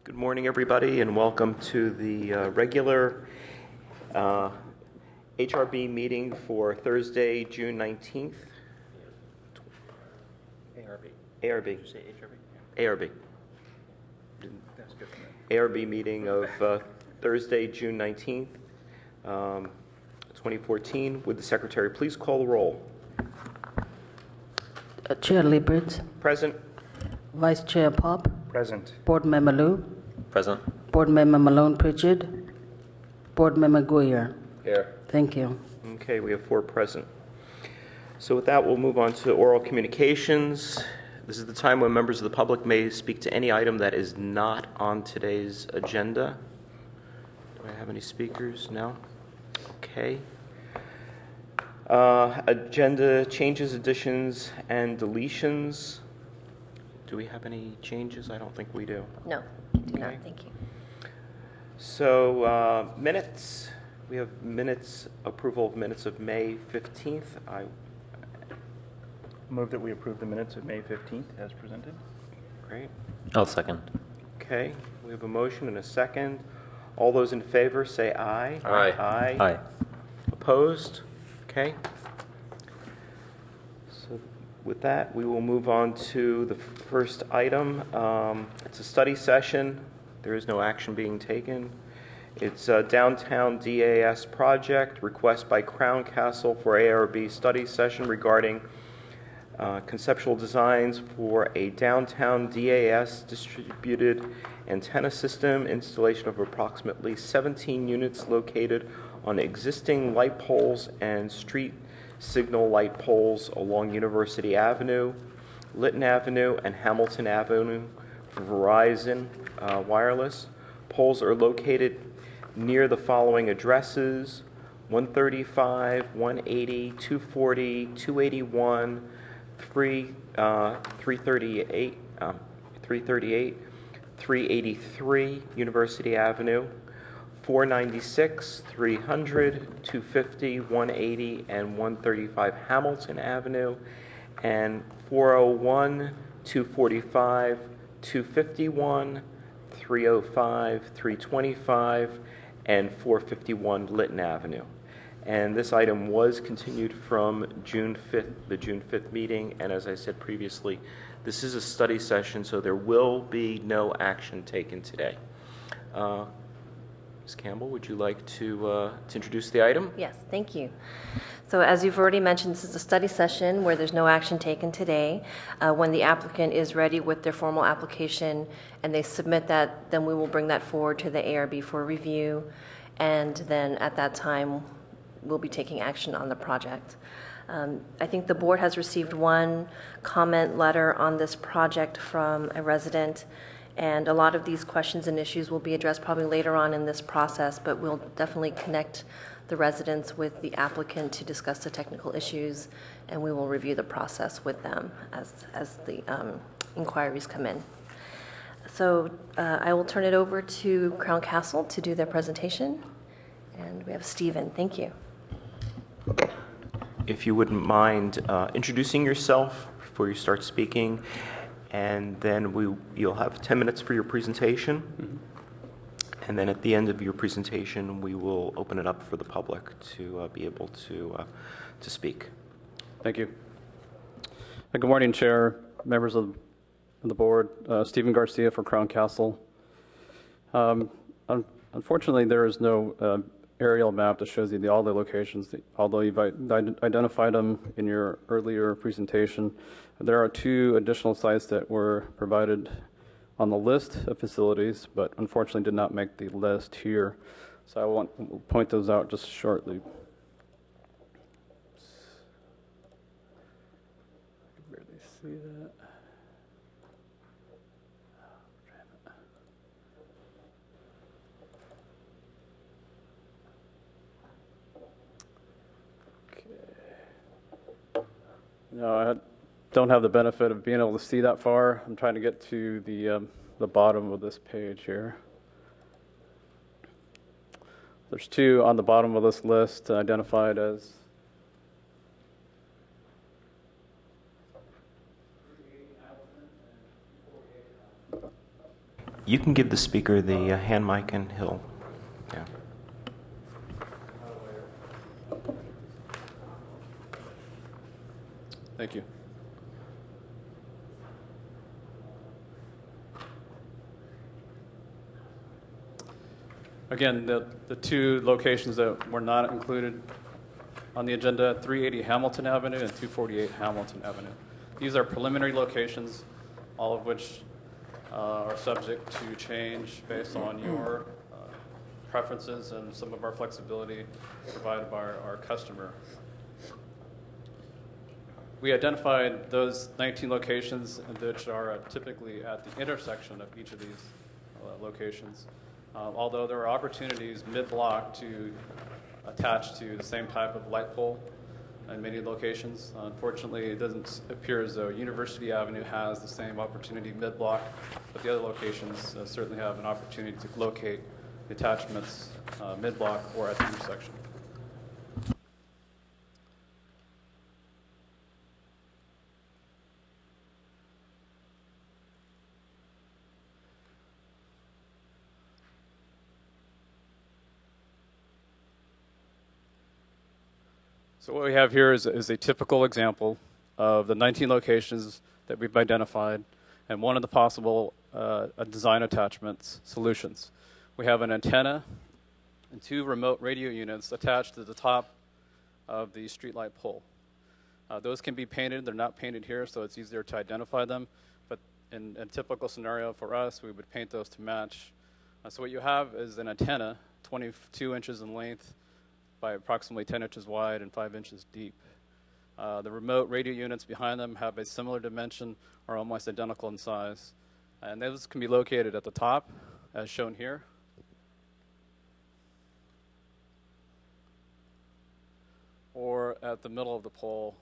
Good morning, everybody, and welcome to the regular HRB meeting for Thursday, June 19th. ARB. ARB. Did you say HRB? ARB. That's good for me. ARB meeting of Thursday, June 19th, 2014. Would the Secretary please call the roll? Chair Liebert, Present. Vice Chair Pop, Present. Board Member Liu, Present. Board Member Malone Pritchard, Board Member Guyer. Here. Thank you. Okay, we have 4 present. So with that, we'll move on to oral communications. This is the time when members of the public may speak to any item that is not on today's agenda. Do I have any speakers? No? Okay. Agenda changes, additions, and deletions. Do we have any changes? I don't think we do. No, do not. Okay. Thank you. So minutes. We have minutes, approval of minutes of May 15th. I Move that we approve the minutes of May 15th as presented. Great. I'll second. Okay, we have a motion and a second. All those in favor say aye. Aye. Aye. Aye. Opposed? Okay. So with that, we will move on to the first item. It's a study session. There is no action being taken. It's a downtown DAS project, request by Crown Castle for ARB study session regarding conceptual designs for a downtown DAS distributed antenna system, installation of approximately 17 units located on existing light poles and street signal light poles along University Avenue, Lytton Avenue, and Hamilton Avenue for Verizon Wireless. Poles are located near the following addresses: 135, 180, 240, 281, 338, 383 University Avenue, 496, 300, 250, 180, and 135 Hamilton Avenue, and 401, 245, 251, 305, 325, and 451 Lytton Avenue. And this item was continued from June 5th, the June 5th meeting, and as I said previously, this is a study session, so there will be no action taken today. Ms. Campbell, would you like to introduce the item? Yes, thank you. So as you've already mentioned, this is a study session where there's no action taken today. When the applicant is ready with their formal application and they submit that, then we will bring that forward to the ARB for review, and then at that time we'll be taking action on the project. I think the board has received one comment letter on this project from a resident, and a lot of these questions and issues will be addressed probably later on in this process, but we'll definitely connect the residents with the applicant to discuss the technical issues, and we will review the process with them as the inquiries come in. So I will turn it over to Crown Castle to do their presentation, and we have Stephen. Thank you. If you wouldn't mind introducing yourself before you start speaking, and then you'll have 10 minutes for your presentation. Mm-hmm. And then at the end of your presentation, we will open it up for the public to be able to speak. Thank you. Good morning, Chair, members of the board. Stephen Garcia for Crown Castle. Unfortunately, there is no aerial map that shows you all the locations, although you've identified them in your earlier presentation. There are 2 additional sites that were provided on the list of facilities, but unfortunately did not make the list here. So I will point those out just shortly. I can barely see that. No, I don't have the benefit of being able to see that far. I'm trying to get to the bottom of this page here. There's 2 on the bottom of this list identified as You can give the speaker the hand mic and he'll, yeah. Thank you. Again, the two locations that were not included on the agenda, 380 Hamilton Avenue and 248 Hamilton Avenue. These are preliminary locations, all of which are subject to change based on your preferences and some of our flexibility provided by our customer. We identified those 19 locations which are typically at the intersection of each of these locations. Although there are opportunities mid-block to attach to the same type of light pole in many locations. Unfortunately, it doesn't appear as though University Avenue has the same opportunity mid-block, but the other locations certainly have an opportunity to locate the attachments mid-block or at the intersection. So what we have here is a typical example of the 19 locations that we've identified and one of the possible design attachments solutions. We have an antenna and two remote radio units attached to the top of the streetlight pole. Those can be painted. They're not painted here, so it's easier to identify them. But in a typical scenario for us, we would paint those to match. So what you have is an antenna, 22 inches in length, by approximately 10 inches wide and 5 inches deep. The remote radio units behind them have a similar dimension, are almost identical in size. And those can be located at the top, as shown here. Or at the middle of the pole,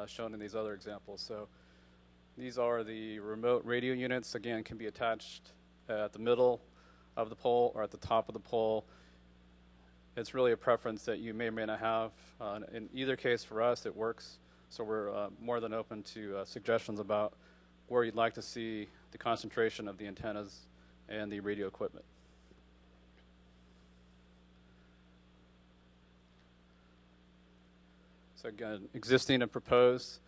shown in these other examples. So these are the remote radio units. Again, can be attached at the middle of the pole or at the top of the pole. It's really a preference that you may or may not have. In either case, for us, it works. So we're more than open to suggestions about where you'd like to see the concentration of the antennas and the radio equipment. So again, existing and proposed.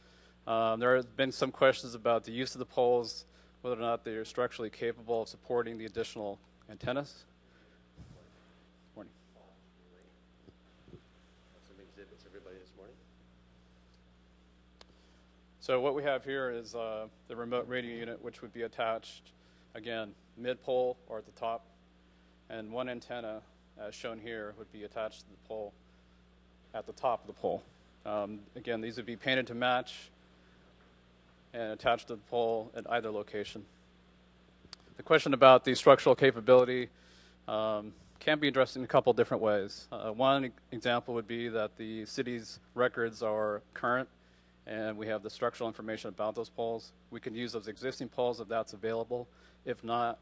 There have been some questions about the use of the poles, whether or not they're structurally capable of supporting the additional antennas. So what we have here is the remote radio unit, which would be attached, again, mid-pole or at the top. And one antenna, as shown here, would be attached to the pole at the top of the pole. Again, these would be painted to match and attached to the pole at either location. The question about the structural capability can be addressed in a couple different ways. One example would be that the city's records are current and we have the structural information about those poles. We can use those existing poles if that's available. If not,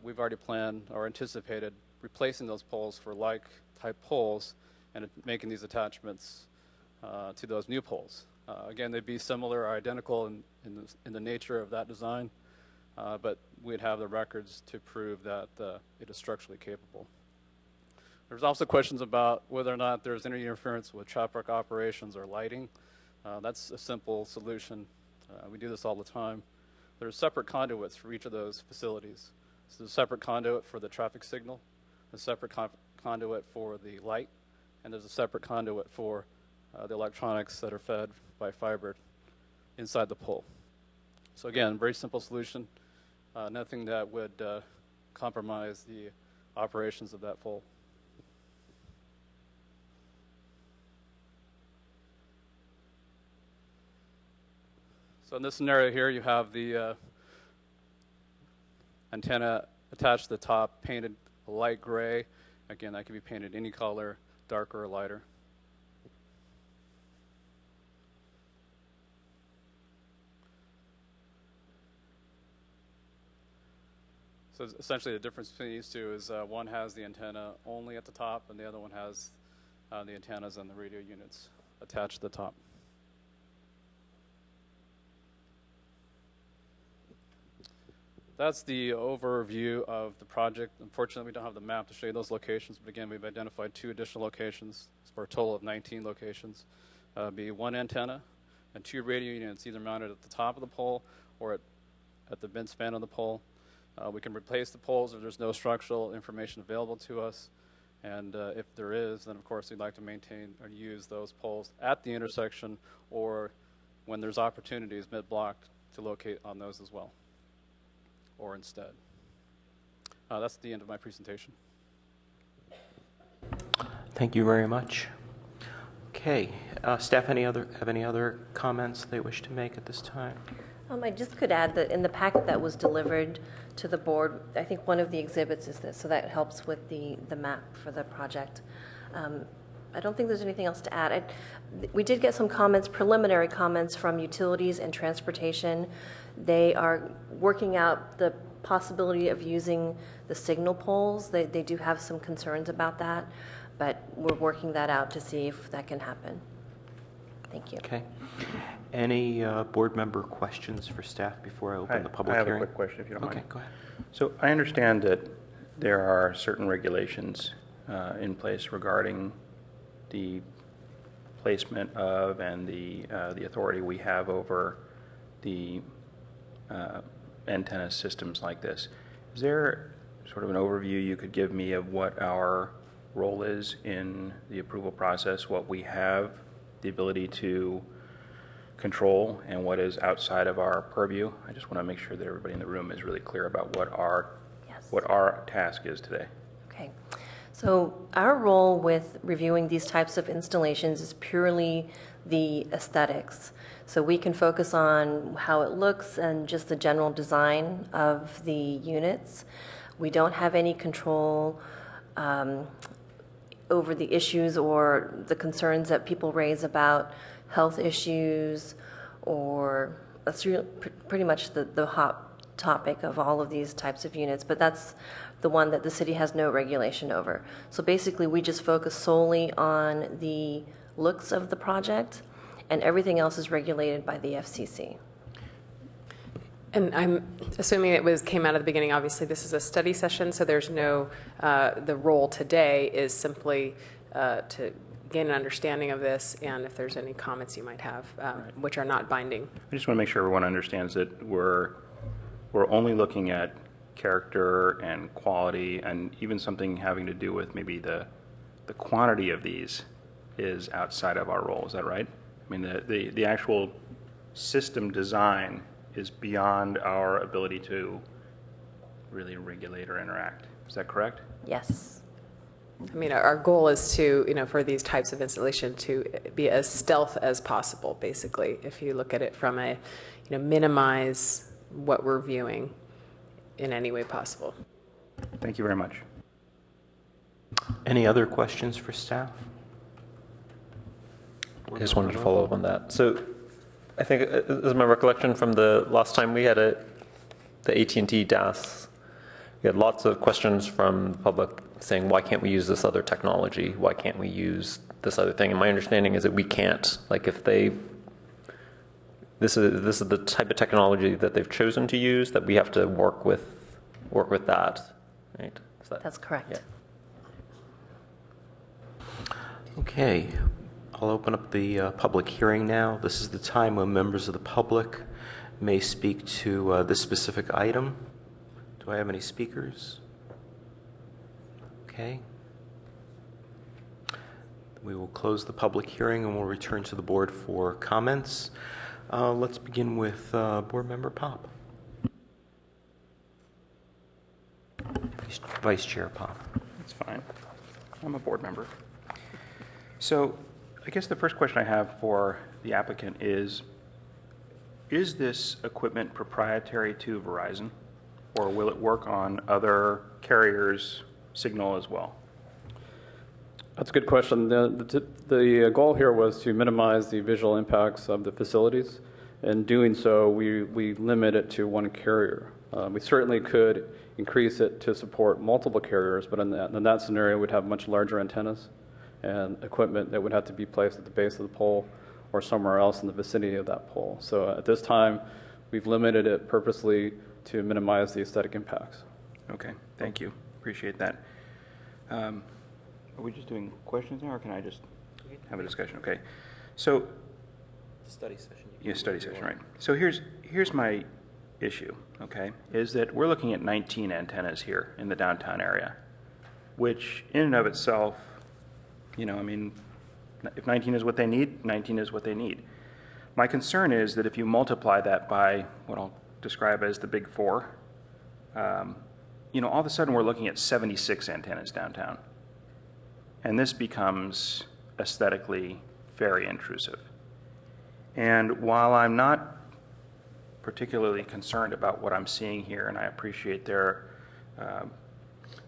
we've already planned or anticipated replacing those poles for like type poles and making these attachments to those new poles. Again, they'd be similar or identical in the nature of that design, but we'd have the records to prove that it is structurally capable. There's also questions about whether or not there's any interference with traffic operations or lighting. That's a simple solution. We do this all the time. There's separate conduits for each of those facilities. So there's a separate conduit for the traffic signal, a separate conduit for the light, and there's a separate conduit for the electronics that are fed by fiber inside the pole. So again, very simple solution. Nothing that would compromise the operations of that pole. So in this scenario here, you have the antenna attached to the top, painted light gray. Again, that can be painted any color, darker or lighter. So essentially the difference between these two is one has the antenna only at the top and the other one has the antennas and the radio units attached to the top. That's the overview of the project. Unfortunately, we don't have the map to show you those locations, but again, we've identified 2 additional locations for a total of 19 locations. Be 1 antenna and 2 radio units, either mounted at the top of the pole or at the bent span of the pole. We can replace the poles if there's no structural information available to us. And if there is, then of course we'd like to maintain or use those poles at the intersection, or when there's opportunities mid-block to locate on those as well, or instead. That's the end of my presentation. Thank you very much. Okay, staff, have any other comments they wish to make at this time? I just could add that in the packet that was delivered to the board, I think one of the exhibits is this, so that helps with the map for the project. I don't think there's anything else to add. We did get some comments, preliminary comments from utilities and transportation. They are working out the possibility of using the signal poles. They do have some concerns about that, but we're working that out to see if that can happen. Thank you. Okay. Any board member questions for staff before I open the public hearing? I hearing? have a quick question, if you don't mind. Okay, go ahead. So I understand that there are certain regulations in place regarding the placement of and the authority we have over the antenna systems like this. Is there sort of an overview you could give me of what our role is in the approval process, what we have the ability to control and what is outside of our purview? I just want to make sure that everybody in the room is really clear about what our task is today. Okay. So our role with reviewing these types of installations is purely the aesthetics. So we can focus on how it looks and just the general design of the units. We don't have any control over the issues or the concerns that people raise about health issues, or that's pretty much the hot topic of all of these types of units, but that's the one that the city has no regulation over. So basically we just focus solely on the looks of the project, and everything else is regulated by the FCC. And I'm assuming it came out of the beginning. Obviously, this is a study session, so there's no, the role today is simply to gain an understanding of this, and if there's any comments you might have, which are not binding. I just want to make sure everyone understands that we're only looking at character and quality, and even something having to do with maybe the quantity of these is outside of our role. Is that right? I mean, the actual system design is beyond our ability to really regulate or interact. Is that correct? Yes. I mean, our goal is to, for these types of installation to be as stealth as possible, basically, if you look at it from a, minimize what we're viewing in any way possible. Thank you very much. Any other questions for staff? I just wanted to follow up on that. So I think, this is my recollection from the last time we had the AT&T DAS, we had lots of questions from the public saying, why can't we use this other technology? Why can't we use this other thing? And my understanding is that we can't. Like if this is the type of technology that they've chosen to use, that we have to work with that, right? That's correct. Yeah. Okay. I'll open up the public hearing now. This is the time when members of the public may speak to this specific item. Do I have any speakers? Okay. We will close the public hearing and we'll return to the board for comments. Let's begin with Board Member Pop. Vice Chair Pop. That's fine. I'm a board member. So I guess the first question I have for the applicant is this equipment proprietary to Verizon, or will it work on other carriers' signal as well? That's a good question. The goal here was to minimize the visual impacts of the facilities. In doing so, we limit it to one carrier. We certainly could increase it to support multiple carriers, but in that scenario, we'd have much larger antennas and equipment that would have to be placed at the base of the pole or somewhere else in the vicinity of that pole. So at this time, we've limited it purposely to minimize the aesthetic impacts. Okay, thank you. Appreciate that. Are we just doing questions now, or can I just have a discussion? Okay. So, Study session. yeah, study session, right. So here's my issue, okay, is that we're looking at 19 antennas here in the downtown area, which in and of itself, you know, I mean, if 19 is what they need, 19 is what they need. My concern is that if you multiply that by what I'll describe as the big four, you know, all of a sudden we're looking at 76 antennas downtown. And this becomes aesthetically very intrusive. And while I'm not particularly concerned about what I'm seeing here, and I appreciate their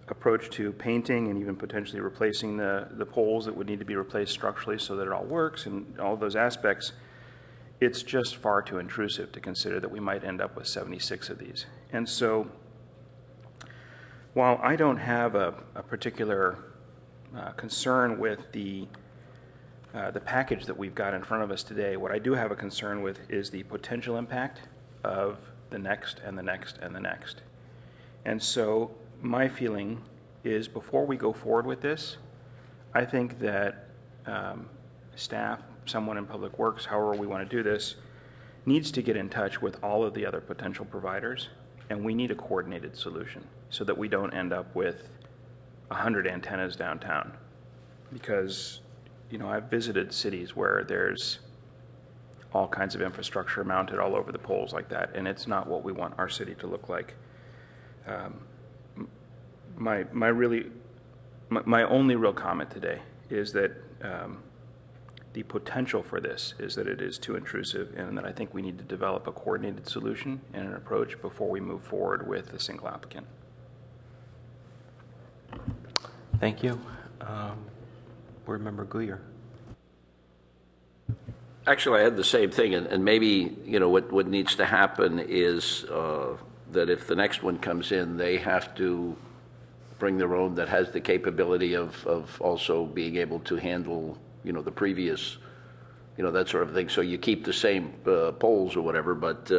approach to painting and even potentially replacing the poles that would need to be replaced structurally so that it all works and all of those aspects, it's just far too intrusive to consider that we might end up with 76 of these. And so while I don't have a particular concern with the package that we've got in front of us today, what I do have a concern with is the potential impact of the next and the next and the next. And so my feeling is before we go forward with this, I think that staff, someone in Public Works, however we want to do this, needs to get in touch with all of the other potential providers, and we need a coordinated solution so that we don't end up with 100 antennas downtown. Because, you know, I've visited cities where there's all kinds of infrastructure mounted all over the poles like that, and it's not what we want our city to look like. My only real comment today is that the potential for this is that it is too intrusive, and that I think we need to develop a coordinated solution and an approach before we move forward with a single applicant. Thank you. Board Member Guyer. Actually, I had the same thing, and maybe, you know, what needs to happen is that if the next one comes in, they have to bring their own that has the capability of also being able to handle, you know, the previous, you know, that sort of thing. So you keep the same poles or whatever. But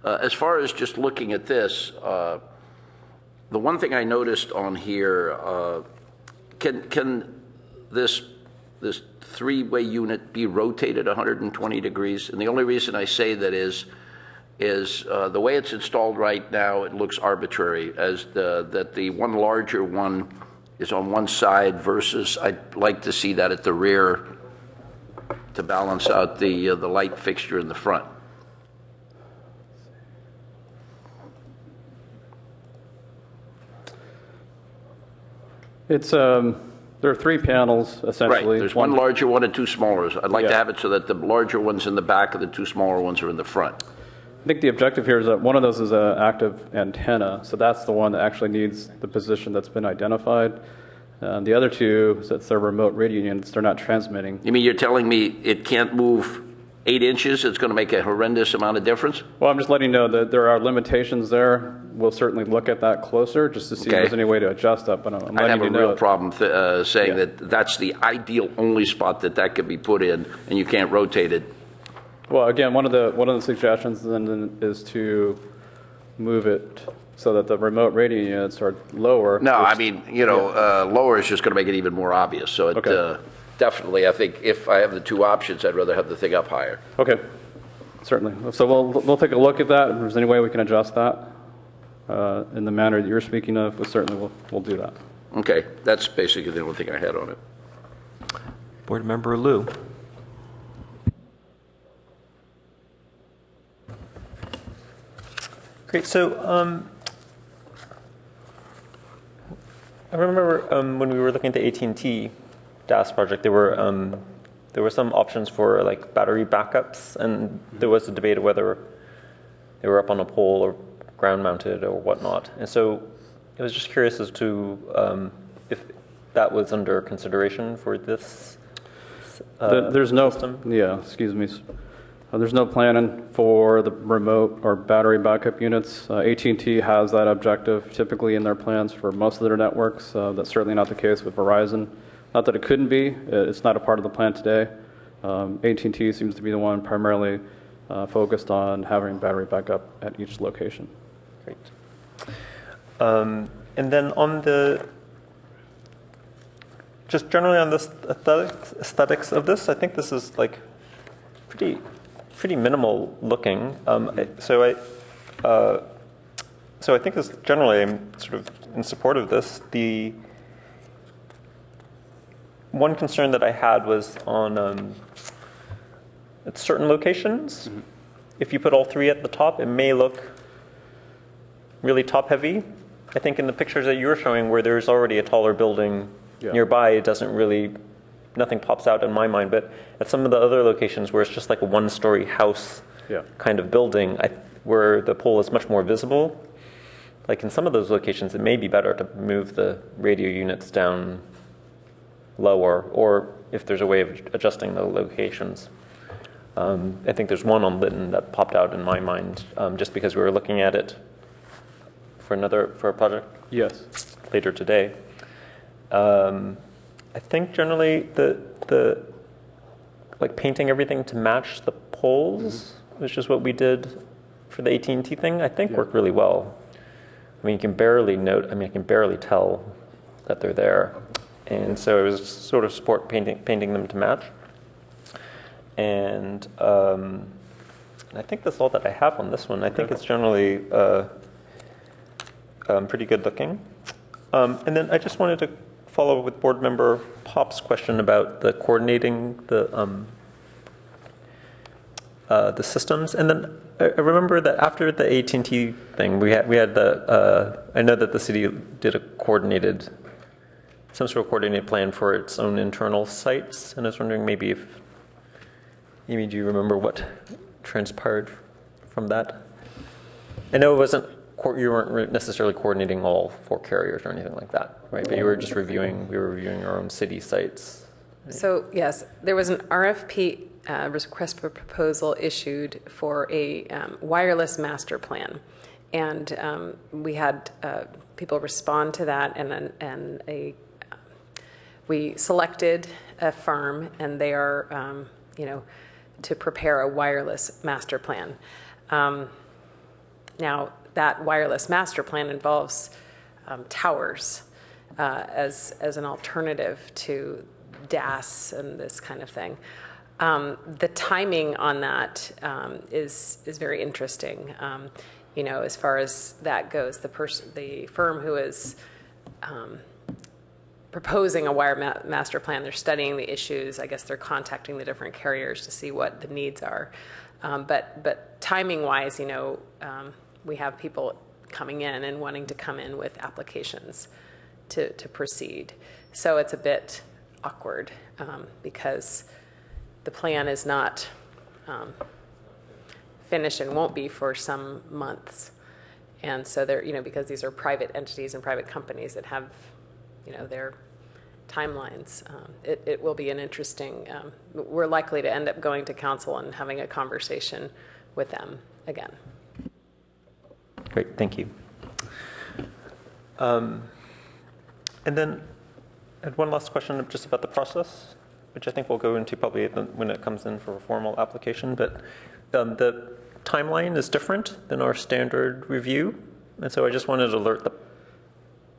as far as just looking at this, the one thing I noticed on here, can this three-way unit be rotated 120 degrees? And the only reason I say that is the way it's installed right now, it looks arbitrary, as that the one larger one is on one side versus I'd like to see that at the rear to balance out the light fixture in the front. It's there are three panels essentially. Right. There's one larger one and two smaller. I'd like to Yeah. have it so that the larger one's in the back and the two smaller ones are in the front. I think the objective here is that one of those is an active antenna, so that's the one that actually needs the position that's been identified. The other two, since they're remote radio units, they're not transmitting. You mean you're telling me it can't move 8 inches? It's going to make a horrendous amount of difference? Well, I'm just letting you know that there are limitations there. We'll certainly look at that closer just to see if there's any way to adjust that. But I'm I have letting a you know. real problem saying that that's the ideal only spot that could be put in, and you can't rotate it. Well, again, one of the suggestions then is to move it so that the remote radio units are lower. No, I mean, you know, lower is just going to make it even more obvious. So it definitely, I think if I have the two options, I'd rather have the thing up higher. Okay, certainly. So we'll take a look at that. If there's any way we can adjust that in the manner that you're speaking of, certainly we'll do that. Okay, that's basically the only thing I had on it. Board Member Liu. Great. So I remember when we were looking at the AT&T DAS project, there were some options for like battery backups, and there was a debate of whether they were up on a pole or ground mounted or whatnot. And so I was just curious as to if that was under consideration for this there's no system. Yeah, excuse me. There's no planning for the remote or battery backup units. AT&T has that objective typically in their plans for most of their networks. That's certainly not the case with Verizon. Not that it couldn't be. It's not a part of the plan today. AT&T seems to be the one primarily focused on having battery backup at each location. Great. And then on just generally on the aesthetics of this, I think this is like pretty minimal looking. So I think this generally I'm sort of in support of this. The one concern that I had was on at certain locations. Mm-hmm. If you put all three at the top, it may look really top heavy. I think in the pictures that you were showing where there's already a taller building nearby, it doesn't really, nothing pops out in my mind. But at some of the other locations where it's just like a one-story house kind of building, where the pole is much more visible, like in some of those locations, it may be better to move the radio units down lower, or if there's a way of adjusting the locations. I think there's one on Lytton that popped out in my mind just because we were looking at it for a project later today. I think generally the like painting everything to match the poles, which is what we did for the AT&T thing, I think worked really well. I mean, I can barely tell that they're there. And so it was sort of support painting them to match. And I think that's all that I have on this one. I think it's generally pretty good looking. And then I just wanted to follow up with board member Pop's question about the coordinating the systems. And then I remember that after the AT&T thing, we had the I know that the city did some sort of coordinated plan for its own internal sites, and I was wondering maybe if Amy, do you remember what transpired from that? I know you weren't necessarily coordinating all 4 carriers or anything like that, right? But you were just reviewing our own city sites. So yes, there was an RFP, request for proposal, issued for a wireless master plan. And we had people respond to that, and we selected a firm, and they are, to prepare a wireless master plan. Now, that wireless master plan involves towers as an alternative to DAS and this kind of thing. The timing on that is very interesting. As far as that goes, the firm who is proposing a wire master plan, they're studying the issues. I guess they're contacting the different carriers to see what the needs are. But timing-wise, we have people coming in and wanting to come in with applications to proceed. So it's a bit awkward because the plan is not finished and won't be for some months. And so they're, because these are private entities and private companies that have, their timelines, it will be an interesting, we're likely to end up going to council and having a conversation with them again. Great, thank you. And then I had one last question just about the process, which I think we'll go into probably when it comes in for a formal application. But the timeline is different than our standard review. And so I just wanted to alert the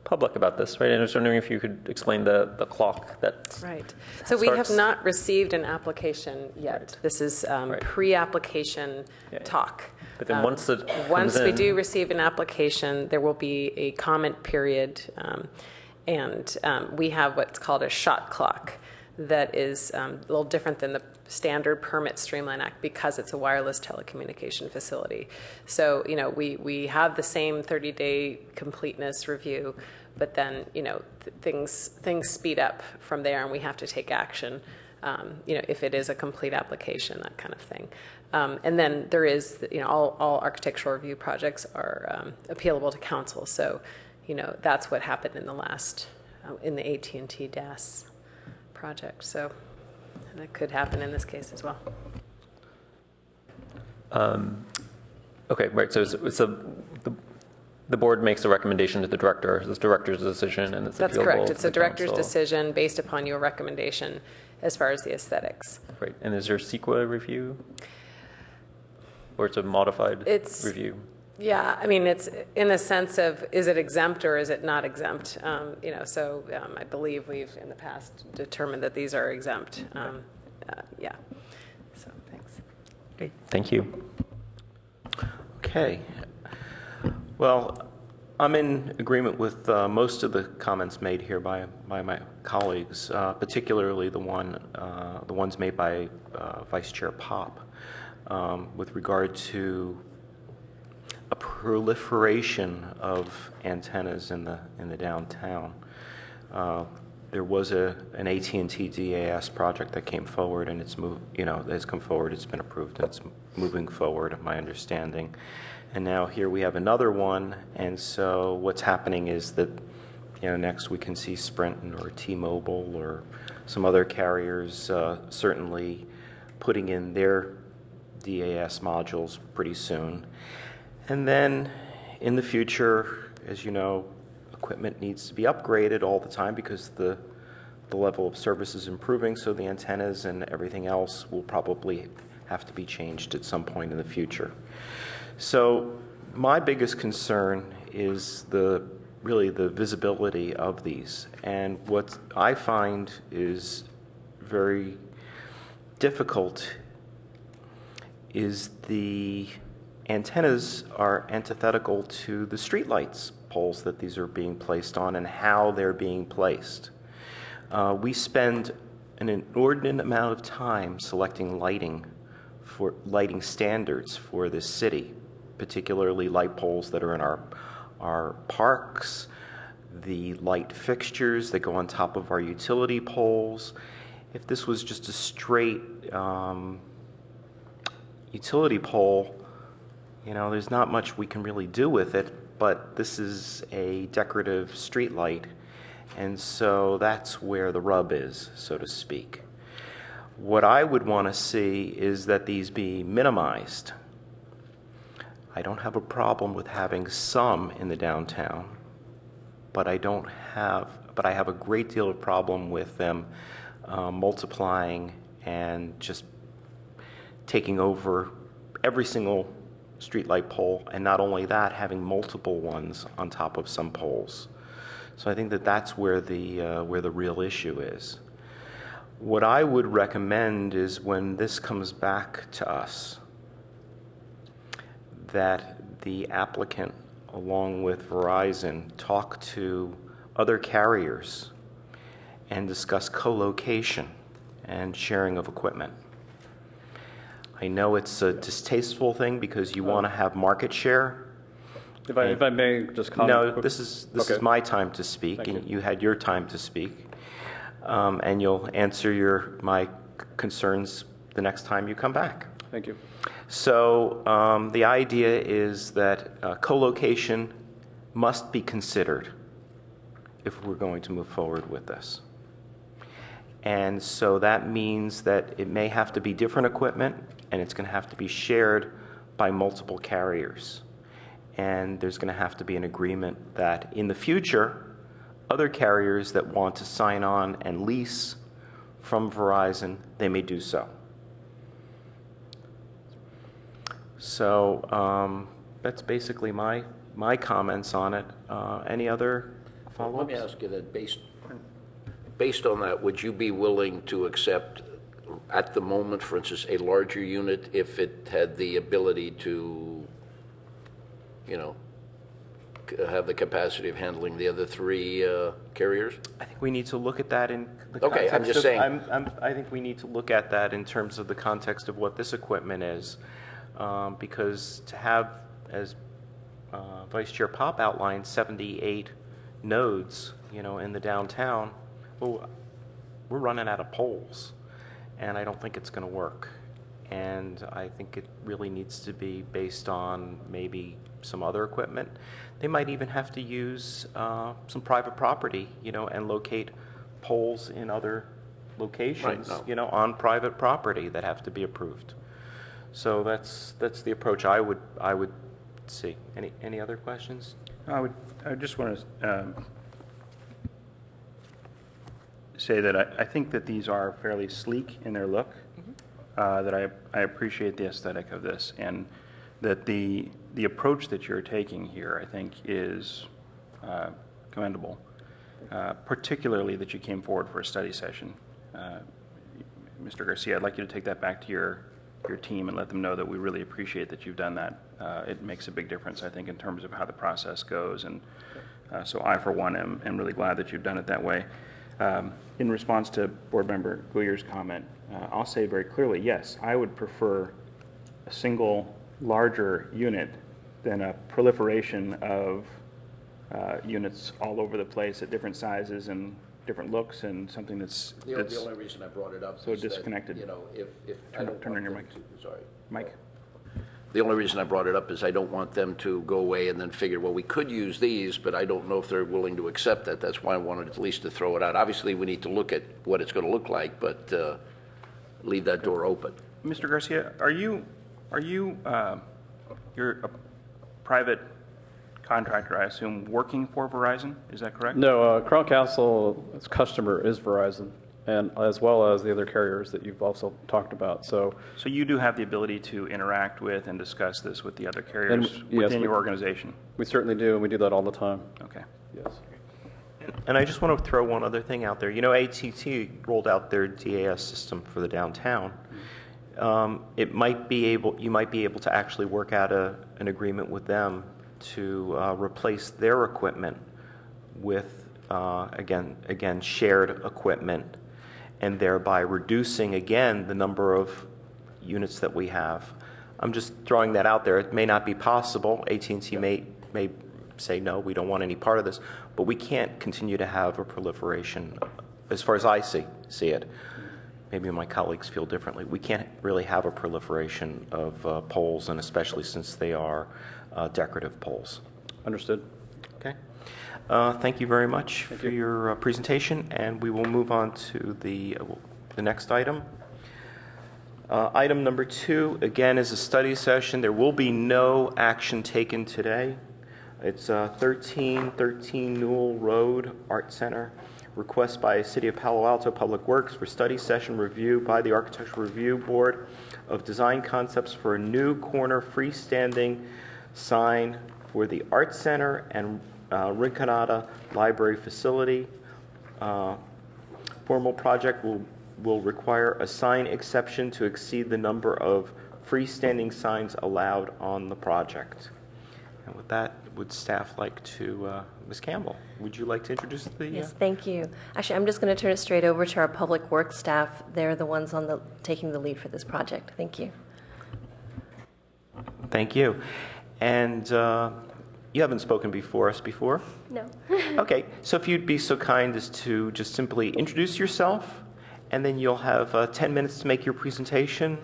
public about this, right? And I was wondering if you could explain the clock that Right. So we have not received an application yet. Right. This is pre-application talk. But then once we do receive an application, there will be a comment period, and we have what's called a shot clock that is a little different than the standard Permit Streamline Act because it's a wireless telecommunication facility. So, we have the same 30-day completeness review, but then, things speed up from there, and we have to take action, if it is a complete application, that kind of thing. And then there is, all architectural review projects are appealable to council. So, that's what happened in in the AT&T DAS project. So that could happen in this case as well. Okay, right. So the board makes a recommendation to the director. It's the director's decision, and it's That's appealable correct. It's to a director's council. decision based upon your recommendation as far as the aesthetics. Right. And is there CEQA review? Or it's a modified review? Yeah, I mean, it's in the sense of, is it exempt or is it not exempt? So I believe we've in the past determined that these are exempt. Yeah. So thanks. Okay, thank you. Okay. Well, I'm in agreement with most of the comments made here by my colleagues, particularly the ones made by Vice Chair Pop with regard to a proliferation of antennas in the downtown. There was an AT&T DAS project that came forward, and has come forward. It's been approved, and it's moving forward, my understanding. And now here we have another one, and so what's happening is that next we can see Sprint or T-Mobile or some other carriers certainly putting in their DAS modules pretty soon. And then in the future, as you know, equipment needs to be upgraded all the time because the level of service is improving, so the antennas and everything else will probably have to be changed at some point in the future. So my biggest concern is really the visibility of these. And what I find is very difficult is the antennas are antithetical to the streetlights poles that these are being placed on and how they're being placed. We spend an inordinate amount of time selecting lighting standards for this city, particularly light poles that are in our parks, the light fixtures that go on top of our utility poles. If this was just a straight utility pole, there's not much we can really do with it, but this is a decorative street light, and so that's where the rub is, so to speak. What I would want to see is that these be minimized. I don't have a problem with having some in the downtown, but I have a great deal of problem with them multiplying and just taking over every single streetlight pole, and not only that, having multiple ones on top of some poles. So I think that's where the real issue is. What I would recommend is when this comes back to us, that the applicant, along with Verizon, talk to other carriers and discuss co-location and sharing of equipment. I know it's a distasteful thing because you want to have market share. If I may just comment. No, this is Okay. my time to speak, Thank and you had your time to speak, and you'll answer my concerns the next time you come back. Thank you. So the idea is that co-location must be considered if we're going to move forward with this. And so that means that it may have to be different equipment, and it's going to have to be shared by multiple carriers. And there's going to have to be an agreement that in the future, other carriers that want to sign on and lease from Verizon, they may do so. So that's basically my comments on it. Any other follow-ups? Let me ask you that, based on that, would you be willing to accept, at the moment, for instance, a larger unit if it had the ability to, have the capacity of handling the other three carriers? I think we need to look at that in the Okay, context I'm just saying. I think we need to look at that in terms of the context of what this equipment is, because to have, as Vice Chair Pop outlined, 78 nodes, in the downtown, well, we're running out of poles, and I don't think it's going to work. And I think it really needs to be based on maybe some other equipment. They might even have to use some private property, and locate poles in other locations, Right, no. on private property that have to be approved. So that's the approach I would see. Any other questions? I just want to say that I think that these are fairly sleek in their look, that I appreciate the aesthetic of this, and that the the approach that you're taking here, I think, is commendable, particularly that you came forward for a study session. Mr. Garcia, I'd like you to take that back to your team and let them know that we really appreciate that you've done that. It makes a big difference, I think, in terms of how the process goes. And so I, for one, am really glad that you've done it that way. In response to Board Member Guyer's comment, I'll say very clearly, yes, I would prefer a single larger unit than a proliferation of units all over the place at different sizes and different looks, and something that's The only reason I brought it up so is disconnected. that, if I don't Turn on your mic. Sorry. Mike. The only reason I brought it up is I don't want them to go away and then figure, well, we could use these, but I don't know if they're willing to accept that. That's why I wanted at least to throw it out. Obviously, we need to look at what it's going to look like, but leave that door open. Mr. Garcia, you're a private contractor, I assume, working for Verizon? Is that correct? No, Crown Castle's customer is Verizon, and as well as the other carriers that you've also talked about. So you do have the ability to interact with and discuss this with the other carriers within your organization? We certainly do, and we do that all the time. Okay. Yes. And I just want to throw one other thing out there. You know, AT&T rolled out their DAS system for the downtown. You might be able to actually work out an agreement with them to replace their equipment with again shared equipment, and thereby reducing again the number of units that we have. I'm just throwing that out there. It may not be possible. AT&T may say, no, we don't want any part of this, but we can't continue to have a proliferation, as far as I see it. Maybe my colleagues feel differently. We can't really have a proliferation of poles, and especially since they are decorative poles. Understood. Okay. Thank you very much for your presentation, and we will move on to the next item. Item number 2, again, is a study session. There will be no action taken today. It's 1313 Newell Road, Art Center. Request by City of Palo Alto Public Works for study session review by the Architectural Review Board of design concepts for a new corner freestanding sign for the Art Center and Rinconada Library facility. Formal project will require a sign exception to exceed the number of freestanding signs allowed on the project. And with that, would staff like to, Ms. Campbell, would you like to introduce the... Yes, thank you. Actually, I'm just going to turn it straight over to our Public Works staff. They're the ones taking the lead for this project. Thank you. Thank you. And you haven't spoken before us before? No. Okay, so if you'd be so kind as to just simply introduce yourself, and then you'll have 10 minutes to make your presentation,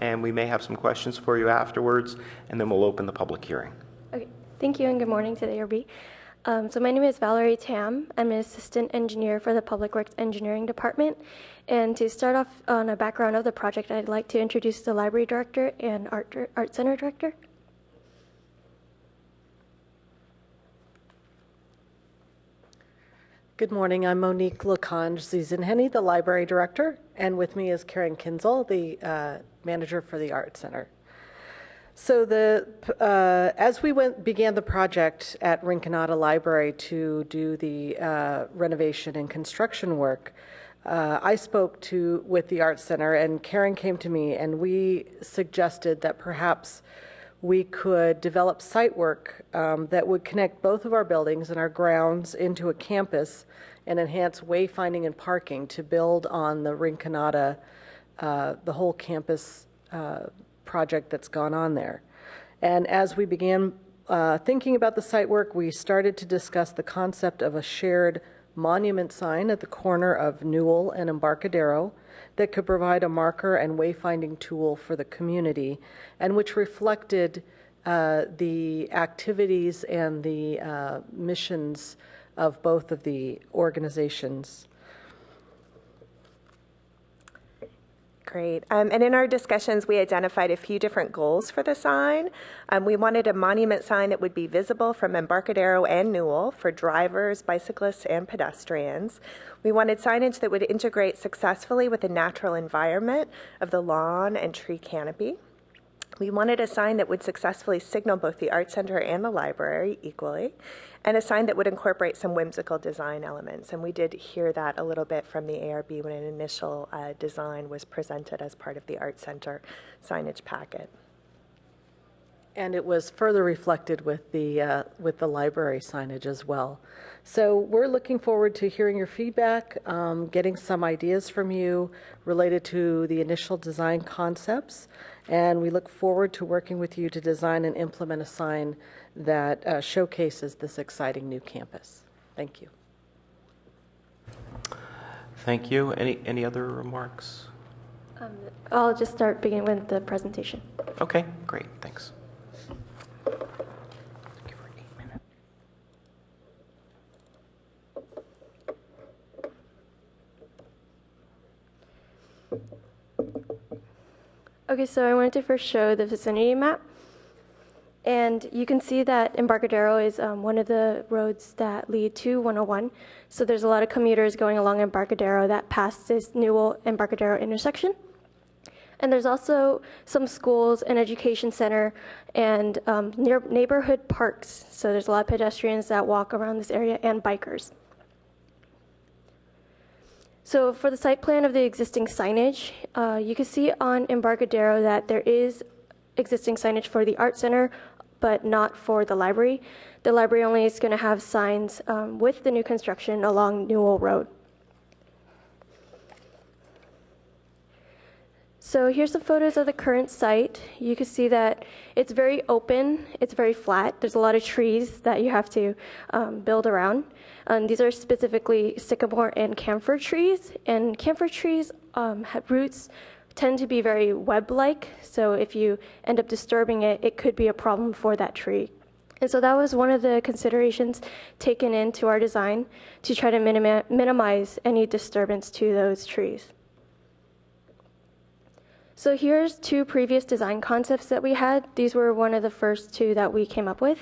and we may have some questions for you afterwards, and then we'll open the public hearing. Okay. Thank you and good morning to the ARB. So my name is Valerie Tam. I'm an assistant engineer for the Public Works Engineering Department. And to start off on a background of the project, I'd like to introduce the library director and art center director. Good morning. I'm Monique Lacange Zizenhenny, the library director, and with me is Karen Kinzel, the manager for the art center. So as we began the project at Rinconada Library to do the renovation and construction work, I spoke with the art center, and Karen came to me, and we suggested that perhaps we could develop site work that would connect both of our buildings and our grounds into a campus and enhance wayfinding and parking to build on the Rinconada, the whole campus project that's gone on there. And as we began thinking about the site work, we started to discuss the concept of a shared monument sign at the corner of Newell and Embarcadero that could provide a marker and wayfinding tool for the community, and which reflected the activities and the missions of both of the organizations. Great. And in our discussions, we identified a few different goals for the sign. We wanted a monument sign that would be visible from Embarcadero and Newell for drivers, bicyclists, and pedestrians. We wanted signage that would integrate successfully with the natural environment of the lawn and tree canopy. We wanted a sign that would successfully signal both the art center and the library equally, and a sign that would incorporate some whimsical design elements. And we did hear that a little bit from the ARB when an initial design was presented as part of the art center signage packet. And it was further reflected with the library signage as well. So we're looking forward to hearing your feedback, getting some ideas from you related to the initial design concepts, and we look forward to working with you to design and implement a sign that showcases this exciting new campus. Thank you. Thank you. Any other remarks? I'll just begin with the presentation. Okay, great. Thanks. Thank you for 8 minutes. Okay, so I wanted to first show the vicinity map. And you can see that Embarcadero is one of the roads that lead to 101. So there's a lot of commuters going along Embarcadero that pass this Newell Embarcadero intersection. And there's also some schools, an education center, and neighborhood parks. So there's a lot of pedestrians that walk around this area and bikers. So for the site plan of the existing signage, you can see on Embarcadero that there is existing signage for the art center, but not for the library. The library only is going to have signs with the new construction along Newell Road. So here's some photos of the current site. You can see that it's very open, it's very flat. There's a lot of trees that you have to build around. These are specifically sycamore and camphor trees, and camphor trees have roots tend to be very web-like, so if you end up disturbing it, it could be a problem for that tree. And so that was one of the considerations taken into our design to try to minimize any disturbance to those trees. So here's two previous design concepts that we had. These were one of the first two that we came up with.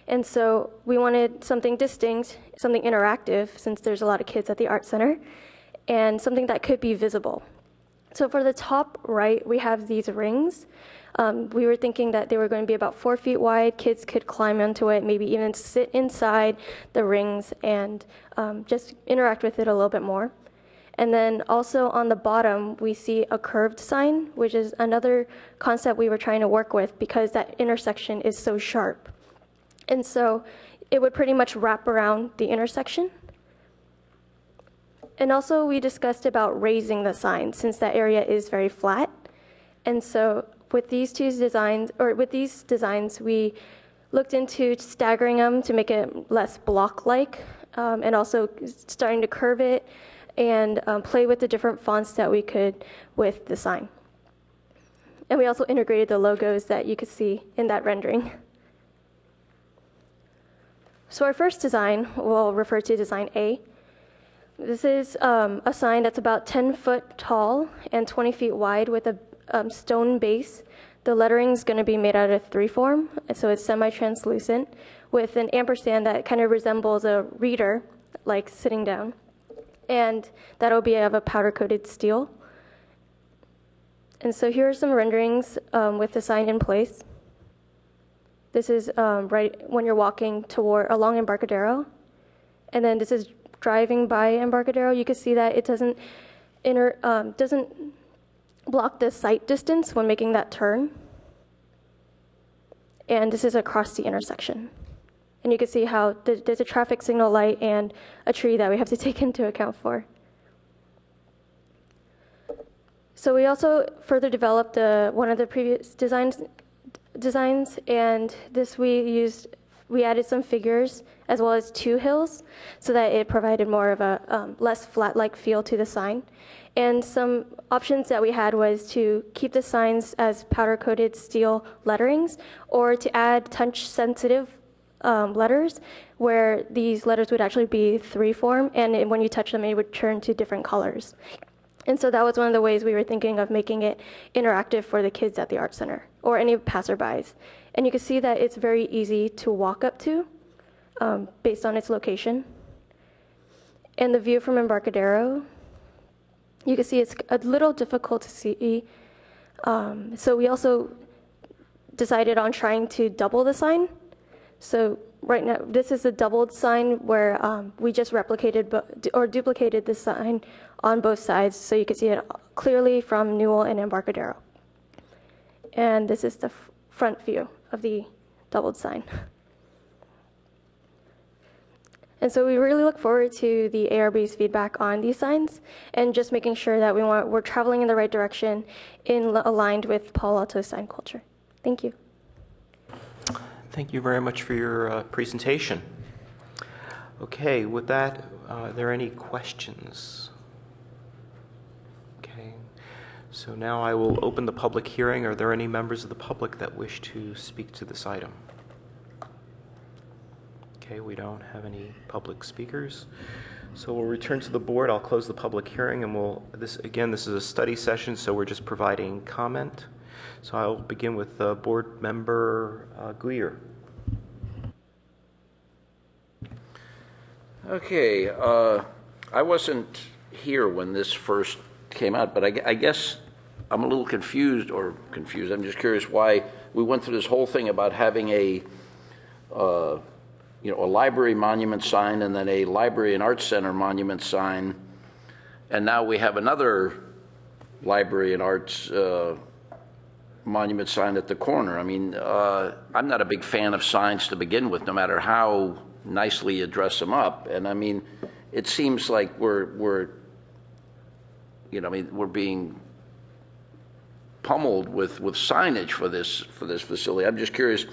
And so we wanted something distinct, something interactive, since there's a lot of kids at the art center, and something that could be visible. So for the top right, we have these rings. We were thinking that they were going to be about 4 feet wide. Kids could climb onto it, maybe even sit inside the rings and just interact with it a little bit more. And then also on the bottom, we see a curved sign, which is another concept we were trying to work with because that intersection is so sharp. And so it would pretty much wrap around the intersection. And also we discussed about raising the sign since that area is very flat. And so with these designs, we looked into staggering them to make it less block-like, and also starting to curve it and play with the different fonts that we could with the sign. And we also integrated the logos that you could see in that rendering. So our first design, we'll refer to design A. This is a sign that's about 10 foot tall and 20 feet wide with a stone base. The lettering is going to be made out of 3-form, so it's semi-translucent, with an ampersand that kind of resembles a reader, like sitting down. And that'll be of a powder-coated steel. And so here are some renderings with the sign in place. This is right when you're walking along Embarcadero. And then this is driving by Embarcadero. You can see that it doesn't block the sight distance when making that turn. And this is across the intersection. And you can see how there's a traffic signal light and a tree that we have to take into account for. So we also further developed one of the previous designs, and this we added some figures as well as 2 hills so that it provided more of a less flat-like feel to the sign. And some options that we had was to keep the signs as powder-coated steel letterings or to add touch-sensitive letters where these letters would actually be 3-form, and when you touch them, it would turn to different colors. And so that was one of the ways we were thinking of making it interactive for the kids at the art center or any passerbys. And you can see that it's very easy to walk up to based on its location. And the view from Embarcadero, you can see it's a little difficult to see. So we also decided on trying to double the sign. So right now, this is a doubled sign where we just replicated or duplicated the sign on both sides, so you can see it clearly from Newell and Embarcadero. And this is the front view of the doubled sign. And so we really look forward to the ARB's feedback on these signs and just making sure that we're traveling in the right direction aligned with Palo Alto sign culture. Thank you. Thank you very much for your presentation. Okay, with that, are there any questions? Okay, so now I will open the public hearing. Are there any members of the public that wish to speak to this item? Okay, we don't have any public speakers. So we'll return to the board. I'll close the public hearing, and this is a study session, so we're just providing comment. So I'll begin with board member Guyer. Okay, I wasn't here when this first came out, but I guess I'm a little confused. I'm just curious why we went through this whole thing about having a library monument sign and then a library and arts center monument sign, and now we have another library and arts monument sign at the corner. I mean, I'm not a big fan of signs to begin with, no matter how nicely you dress them up. And I mean, it seems like we're being pummeled with signage for this facility. I'm just curious,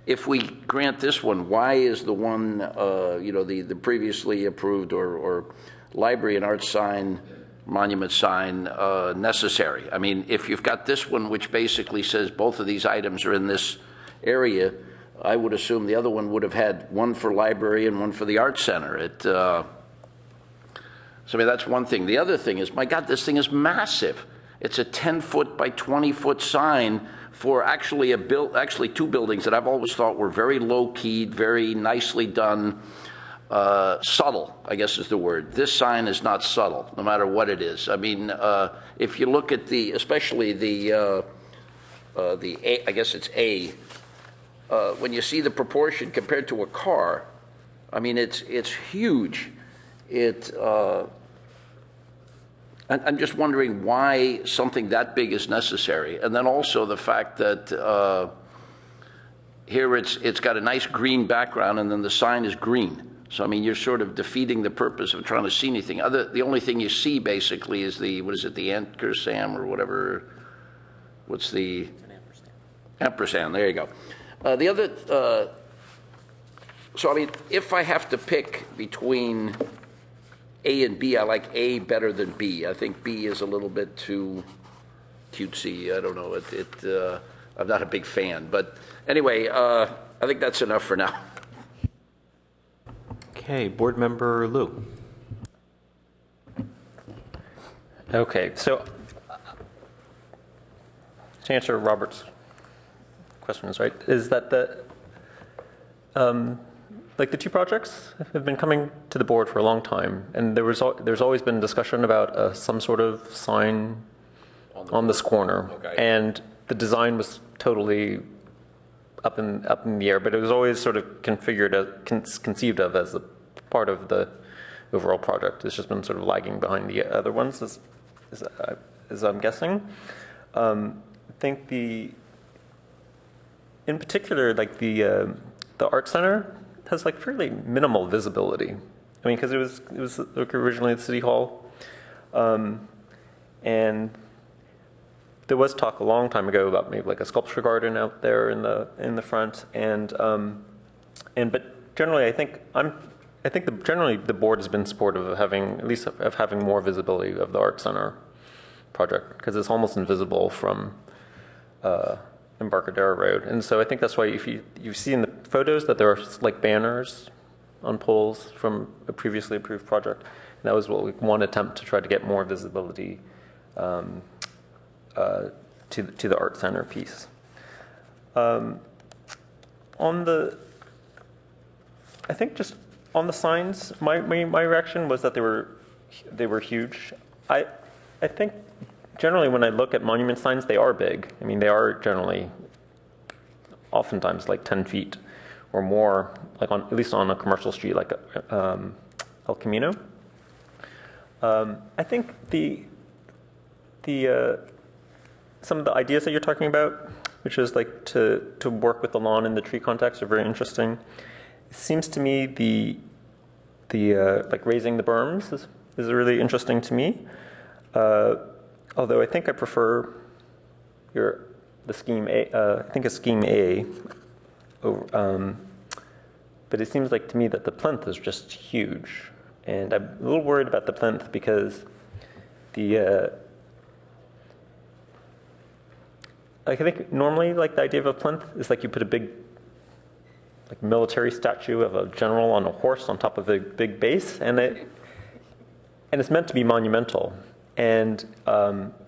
if we grant this one, why is the one the previously approved or library and arts sign, monument sign necessary? I mean, if you've got this one, which basically says both of these items are in this area, I would assume the other one would have had one for library and one for the arts center. So I mean, that's one thing. The other thing is, my God, this thing is massive. It's a 10-foot by 20-foot sign for actually two buildings that I've always thought were very low-keyed, very nicely done, subtle, I guess is the word. This sign is not subtle, no matter what it is. I mean, if you look at especially the A, I guess it's A, when you see the proportion compared to a car, I mean, it's huge. I'm just wondering why something that big is necessary. And then also the fact that here it's got a nice green background and then the sign is green. So, I mean, you're sort of defeating the purpose of trying to see anything. The only thing you see basically is the anchor Sam or whatever. What's the? An ampersand. Ampersand, there you go. The other, so I mean, if I have to pick between A and B, I like A better than B. I think B is a little bit too cutesy. I don't know. I'm not a big fan. But anyway, I think that's enough for now. Okay, board member Liu. Okay, so to answer Robert's questions, right, is that the two projects have been coming to the board for a long time, and there's always been discussion about some sort of sign on this corner, okay. And the design was totally up in the air, but it was always sort of conceived of as a part of the overall project. It's just been sort of lagging behind the other ones, as I'm guessing. I think in particular, like the art center has like fairly minimal visibility. I mean, because it was like originally at City Hall, and there was talk a long time ago about maybe like a sculpture garden out there in the front, but generally I think generally the board has been supportive of having more visibility of the art center project, because it's almost invisible from Embarcadero Road. And so I think that's why if you see in the photos that there are like banners on poles from a previously approved project. And that was one attempt to try to get more visibility to the art center piece. I think just on the signs, my reaction was that they were huge. I think generally when I look at monument signs, they are big. I mean, they are generally oftentimes like 10 feet or more, like at least on a commercial street like El Camino. I think some of the ideas that you're talking about, which is like to work with the lawn in the tree context, are very interesting. It seems to me the like raising the berms is really interesting to me. Although I think I prefer the scheme A. I think it's scheme A. But it seems like to me that the plinth is just huge, and I'm a little worried about the plinth because like I think normally like the idea of a plinth is like you put a big like military statue of a general on a horse on top of a big base, and it's meant to be monumental, and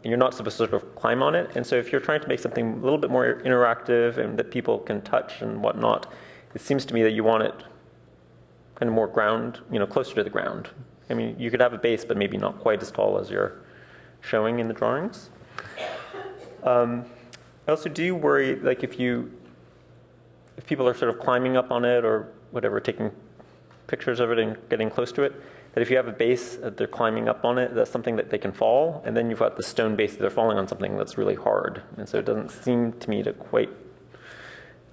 you're not supposed to sort of climb on it. And so if you're trying to make something a little bit more interactive and that people can touch and whatnot, it seems to me that you want it kind of more ground, closer to the ground. I mean, you could have a base, but maybe not quite as tall as you're showing in the drawings. I also do worry, like if people are sort of climbing up on it or whatever, taking pictures of it and getting close to it, that if you have a base that they're climbing up on it, that's something that they can fall, and then you've got the stone base that they're falling on something that's really hard. And so it doesn't seem to me to quite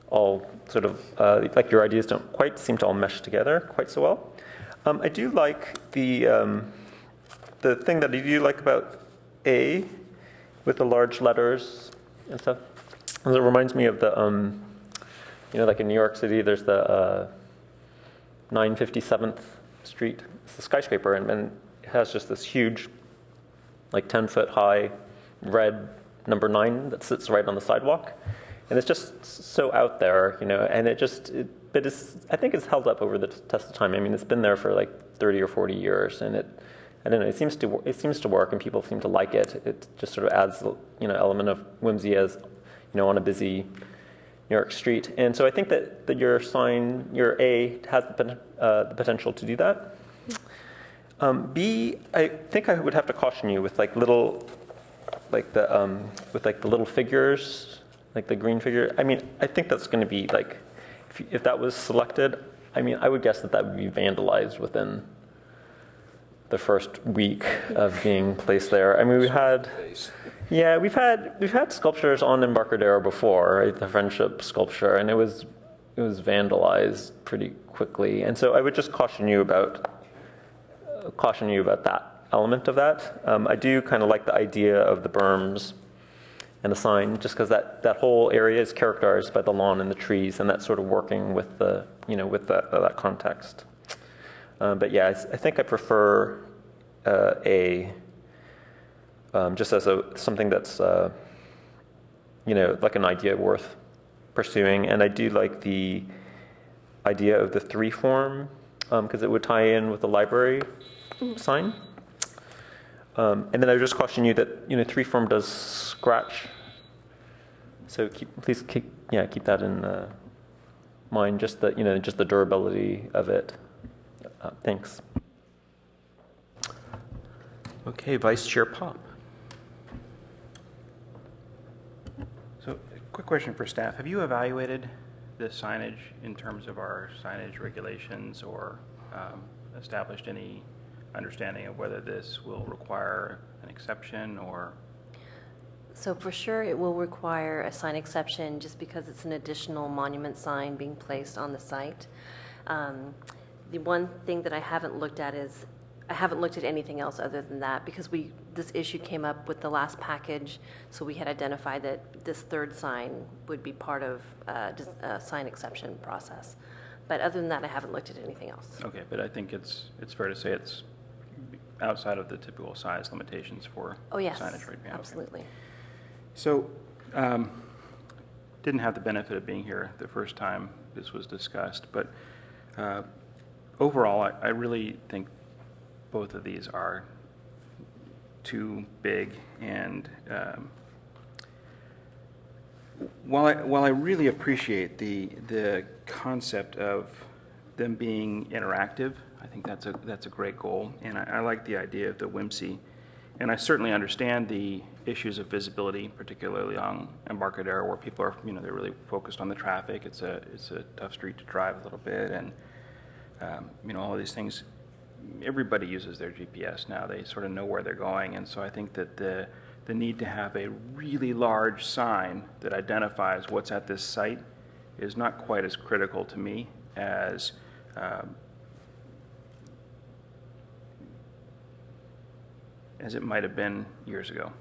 all sort of, like your ideas don't quite seem to all mesh together quite so well. I do like the thing that I do like about A with the large letters and stuff. And it reminds me of the, like in New York City, there's the 957th Street. It's the skyscraper, and it has just this huge, like 10-foot high red number 9 that sits right on the sidewalk. And it's just so out there, and but I think it's held up over the test of time. I mean, it's been there for like 30 or 40 years, and I don't know, it seems to work, and people seem to like it. It just sort of adds, element of whimsy as, on a busy New York street. And so I think that your sign, your A, has the potential to do that. B, I think I would have to caution you with like little, like the little figures, like the green figure. I mean, I think that's going to be like, if that was selected, I mean, I would guess that would be vandalized within the first week of being placed there. I mean, we've had sculptures on Embarcadero before, right? The friendship sculpture, and it was vandalized pretty quickly. And so I would just caution you about that element of that. I do kind of like the idea of the berms and the sign, just because that whole area is characterized by the lawn and the trees, and that's sort of working with the with that context. But yeah, I think I prefer A, just as something that's like an idea worth pursuing. And I do like the idea of the 3 form because it would tie in with the library sign. And then I would just caution you that 3 form does scratch, so please keep that in mind. Just the durability of it. Thanks. Okay, Vice Chair Pop. So, quick question for staff: have you evaluated the signage in terms of our signage regulations, or established any understanding of whether this will require an exception or? So for sure it will require a sign exception just because it's an additional monument sign being placed on the site. The one thing that I haven't looked at is, I haven't looked at anything else other than that because this issue came up with the last package, so we had identified that this 3rd sign would be part of a sign exception process. But other than that, I haven't looked at anything else. Okay, but I think it's fair to say it's outside of the typical size limitations for signage right now. Absolutely. Okay. So, didn't have the benefit of being here the first time this was discussed, but overall, I really think both of these are too big, and while I really appreciate the concept of them being interactive, I think that's a great goal, and I like the idea of the whimsy And I certainly understand the issues of visibility, particularly on Embarcadero, where people are, they're really focused on the traffic. It's a tough street to drive a little bit, and all of these things. Everybody uses their GPS now. They sort of know where they're going, and so I think that the need to have a really large sign that identifies what's at this site is not quite as critical to me as it might have been years ago.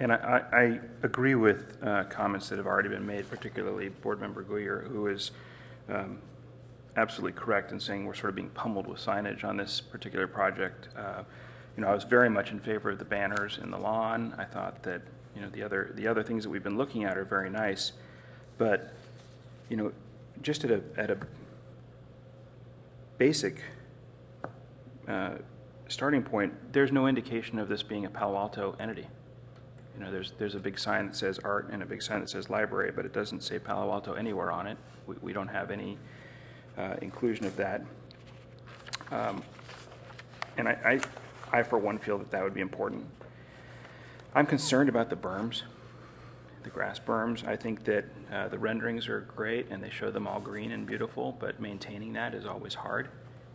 And I agree with comments that have already been made, particularly Board Member Guyer, who is absolutely correct in saying we're sort of being pummeled with signage on this particular project. I was very much in favor of the banners in the lawn. I thought that the other things that we've been looking at are very nice, but just at a basic starting point, there's no indication of this being a Palo Alto entity. There's a big sign that says art and a big sign that says library, but it doesn't say Palo Alto anywhere on it. We don't have any inclusion of that. And I, for one, feel that would be important. I'm concerned about the berms, the grass berms. I think that the renderings are great and they show them all green and beautiful, but maintaining that is always hard.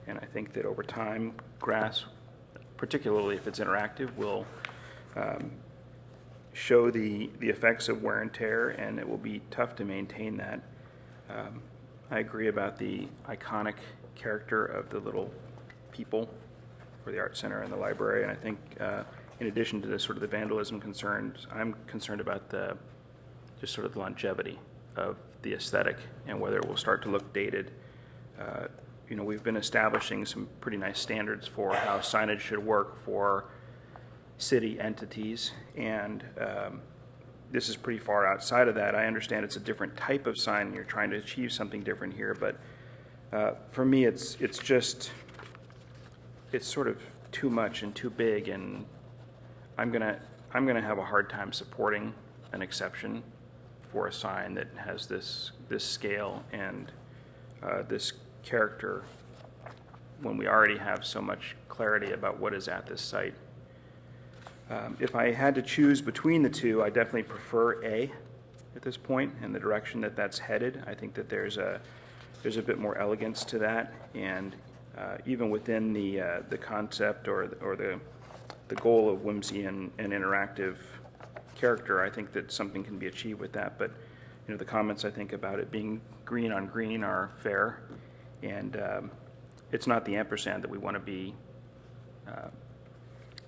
And I think that over time, grass, particularly if it's interactive, will show the effects of wear and tear, and it will be tough to maintain that. I agree about the iconic character of the little people for the Art Center and the library, and I think in addition to the sort of the vandalism concerns, I'm concerned about just sort of the longevity of the aesthetic and whether it will start to look dated. We've been establishing some pretty nice standards for how signage should work for city entities, and this is pretty far outside of that. I understand it's a different type of sign and you're trying to achieve something different here, but for me it's sort of too much and too big, and I'm gonna have a hard time supporting an exception for a sign that has this scale and this character when we already have so much clarity about what is at this site. If I had to choose between the two, I definitely prefer A at this point and the direction that that's headed. I think that there's a bit more elegance to that, and even within the concept or the goal of whimsy and interactive character, I think that something can be achieved with that. But the comments I think about it being green on green are fair, and it's not the ampersand that we want to be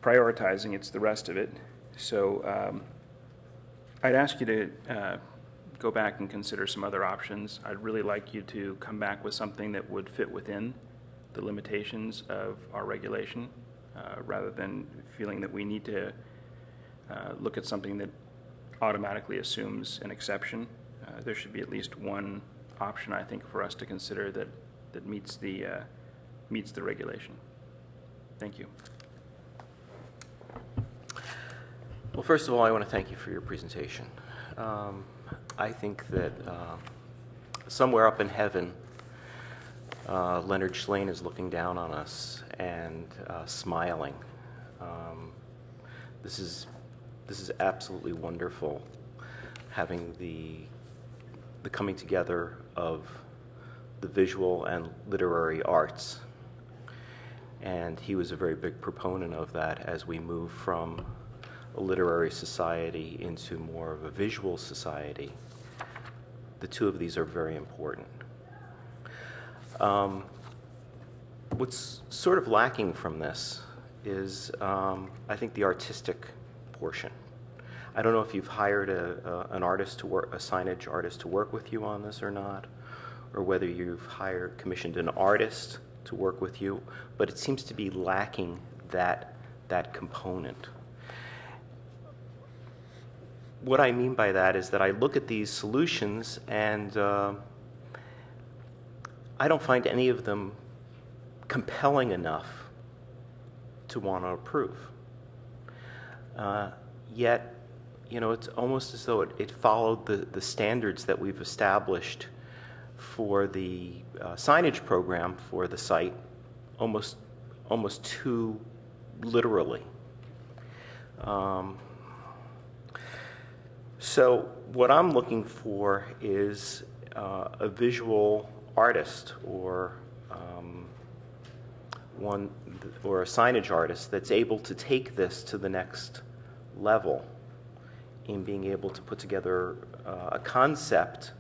prioritizing, it's the rest of it. So I'd ask you to go back and consider some other options. I'd really like you to come back with something that would fit within the limitations of our regulation, rather than feeling that we need to look at something that automatically assumes an exception. There should be at least one option, I think, for us to consider that meets the regulation. Thank you. Well, first of all, I want to thank you for your presentation. I think that somewhere up in heaven, Leonard Schlane is looking down on us and smiling. This is absolutely wonderful, having the coming together of the visual and literary arts. And he was a very big proponent of that as we move from a literary society into more of a visual society. The two of these are very important. What's sort of lacking from this is, I think, the artistic portion. I don't know if you've hired an artist to work, a signage artist to work with you on this or not, or whether you've commissioned an artist to work with you, but it seems to be lacking that component. What I mean by that is that I look at these solutions and I don't find any of them compelling enough to want to approve. Yet, it's almost as though it followed the standards that we've established for the signage program for the site almost too literally. So what I'm looking for is a visual artist or one or a signage artist that's able to take this to the next level in being able to put together a concept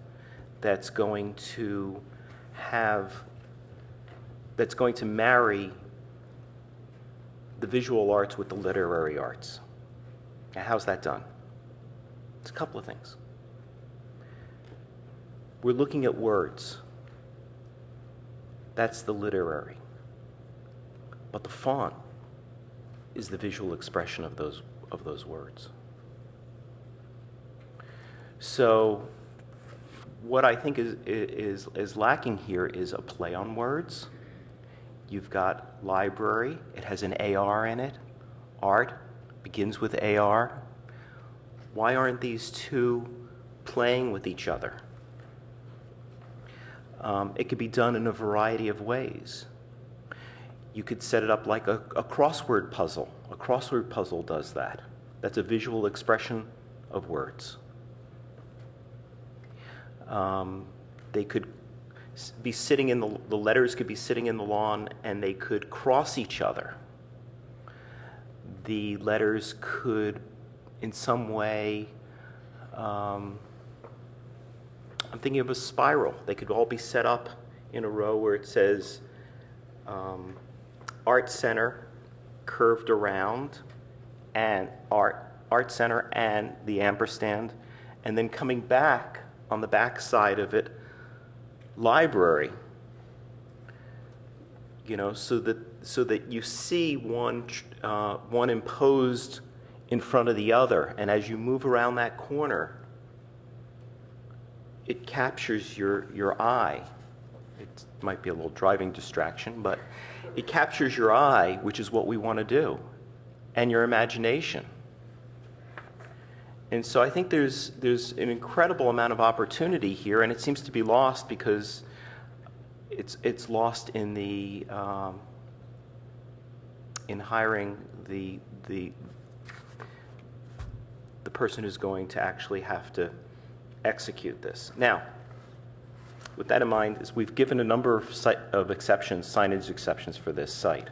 that's going to marry the visual arts with the literary arts. Now, how's that done? It's a couple of things. We're looking at words. That's the literary. But the font is the visual expression of those words. So what I think is lacking here is a play on words. You've got library. It has an AR in it. Art begins with AR. Why aren't these two playing with each other? It could be done in a variety of ways. You could set it up like a crossword puzzle. A crossword puzzle does that. That's a visual expression of words. They could be sitting in the letters could be sitting in the lawn, and they could cross each other. The letters could, in some way, I'm thinking of a spiral. They could all be set up in a row where it says Art Center, curved around, and Art Center and the ampersand, and then coming back on the back side of it, library. So that you see one imposed in front of the other, and as you move around that corner, it captures your eye. It might be a little driving distraction, but it captures your eye, which is what we want to do, and your imagination. And so I think there's an incredible amount of opportunity here, and it seems to be lost because it's lost in the in hiring the person who's going to actually have to execute this. Now, with that in mind, is we've given a number of exceptions, signage exceptions for this site.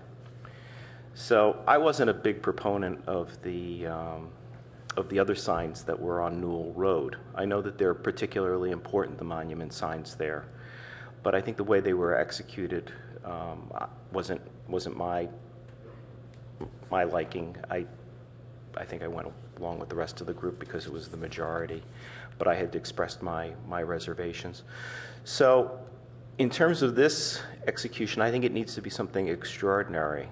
So I wasn't a big proponent of the other signs that were on Newell Road. I know that they're particularly important, the monument signs there, but I think the way they were executed wasn't my liking. I think I went along with the rest of the group because it was the majority, but I had expressed my reservations. So in terms of this execution, I think it needs to be something extraordinary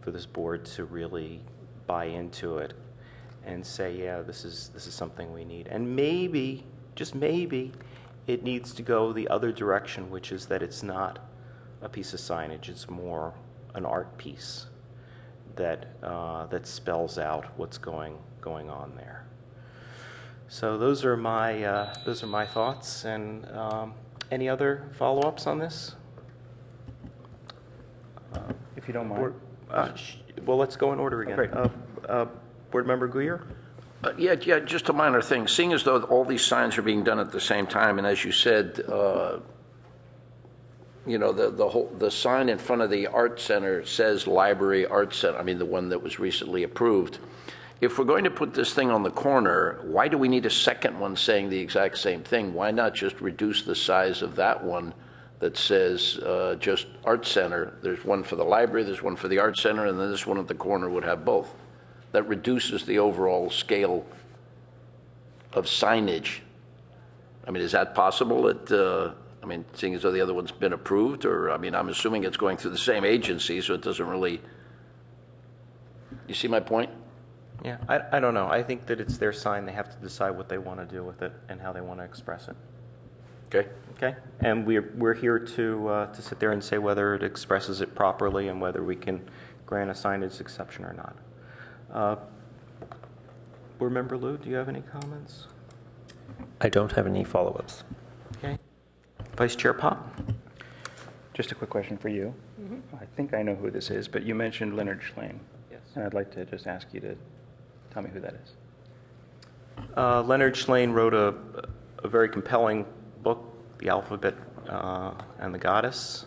for this board to really buy into it and say, yeah, this is something we need. And maybe, just maybe, it needs to go the other direction, which is that it's not a piece of signage, it's more an art piece that spells out what's going on there. So those are my thoughts. And any other follow-ups on this? If you don't mind. Well, let's go in order again. Great. Board Member Guyer? Yeah, just a minor thing. Seeing as though all these signs are being done at the same time, and as you said, the sign in front of the Art Center says Library Art Center. I mean, the one that was recently approved. If we're going to put this thing on the corner, why do we need a second one saying the exact same thing? Why not just reduce the size of that one that says just Art Center? There's one for the library, there's one for the Art Center, and then this one at the corner would have both. That reduces the overall scale of signage. I mean, is that possible? Seeing as though the other one's been approved, or, I'm assuming it's going through the same agency, so it doesn't really, you see my point? Yeah, I don't know. I think that it's their sign. They have to decide what they want to do with it and how they want to express it. Okay. Okay? And we're here to sit there and say whether it expresses it properly and whether we can grant a signage exception or not. Board Member Liu, do you have any comments? I don't have any follow-ups. Okay. Vice Chair Pop? Just a quick question for you. I think I know who this is, but you mentioned Leonard Schlein. Yes. And I'd like to just ask you to Tell me who that is. Leonard Shlain wrote a very compelling book, The Alphabet and the Goddess,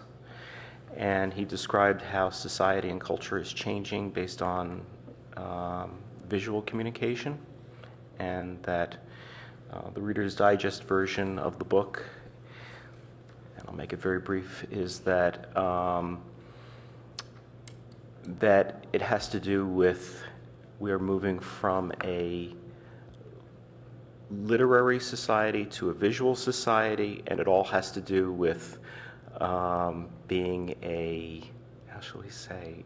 and he described how society and culture is changing based on visual communication, and that the Reader's Digest version of the book, and I'll make it very brief, is that that it has to do with we are moving from a literary society to a visual society, and it all has to do with being a, how shall we say,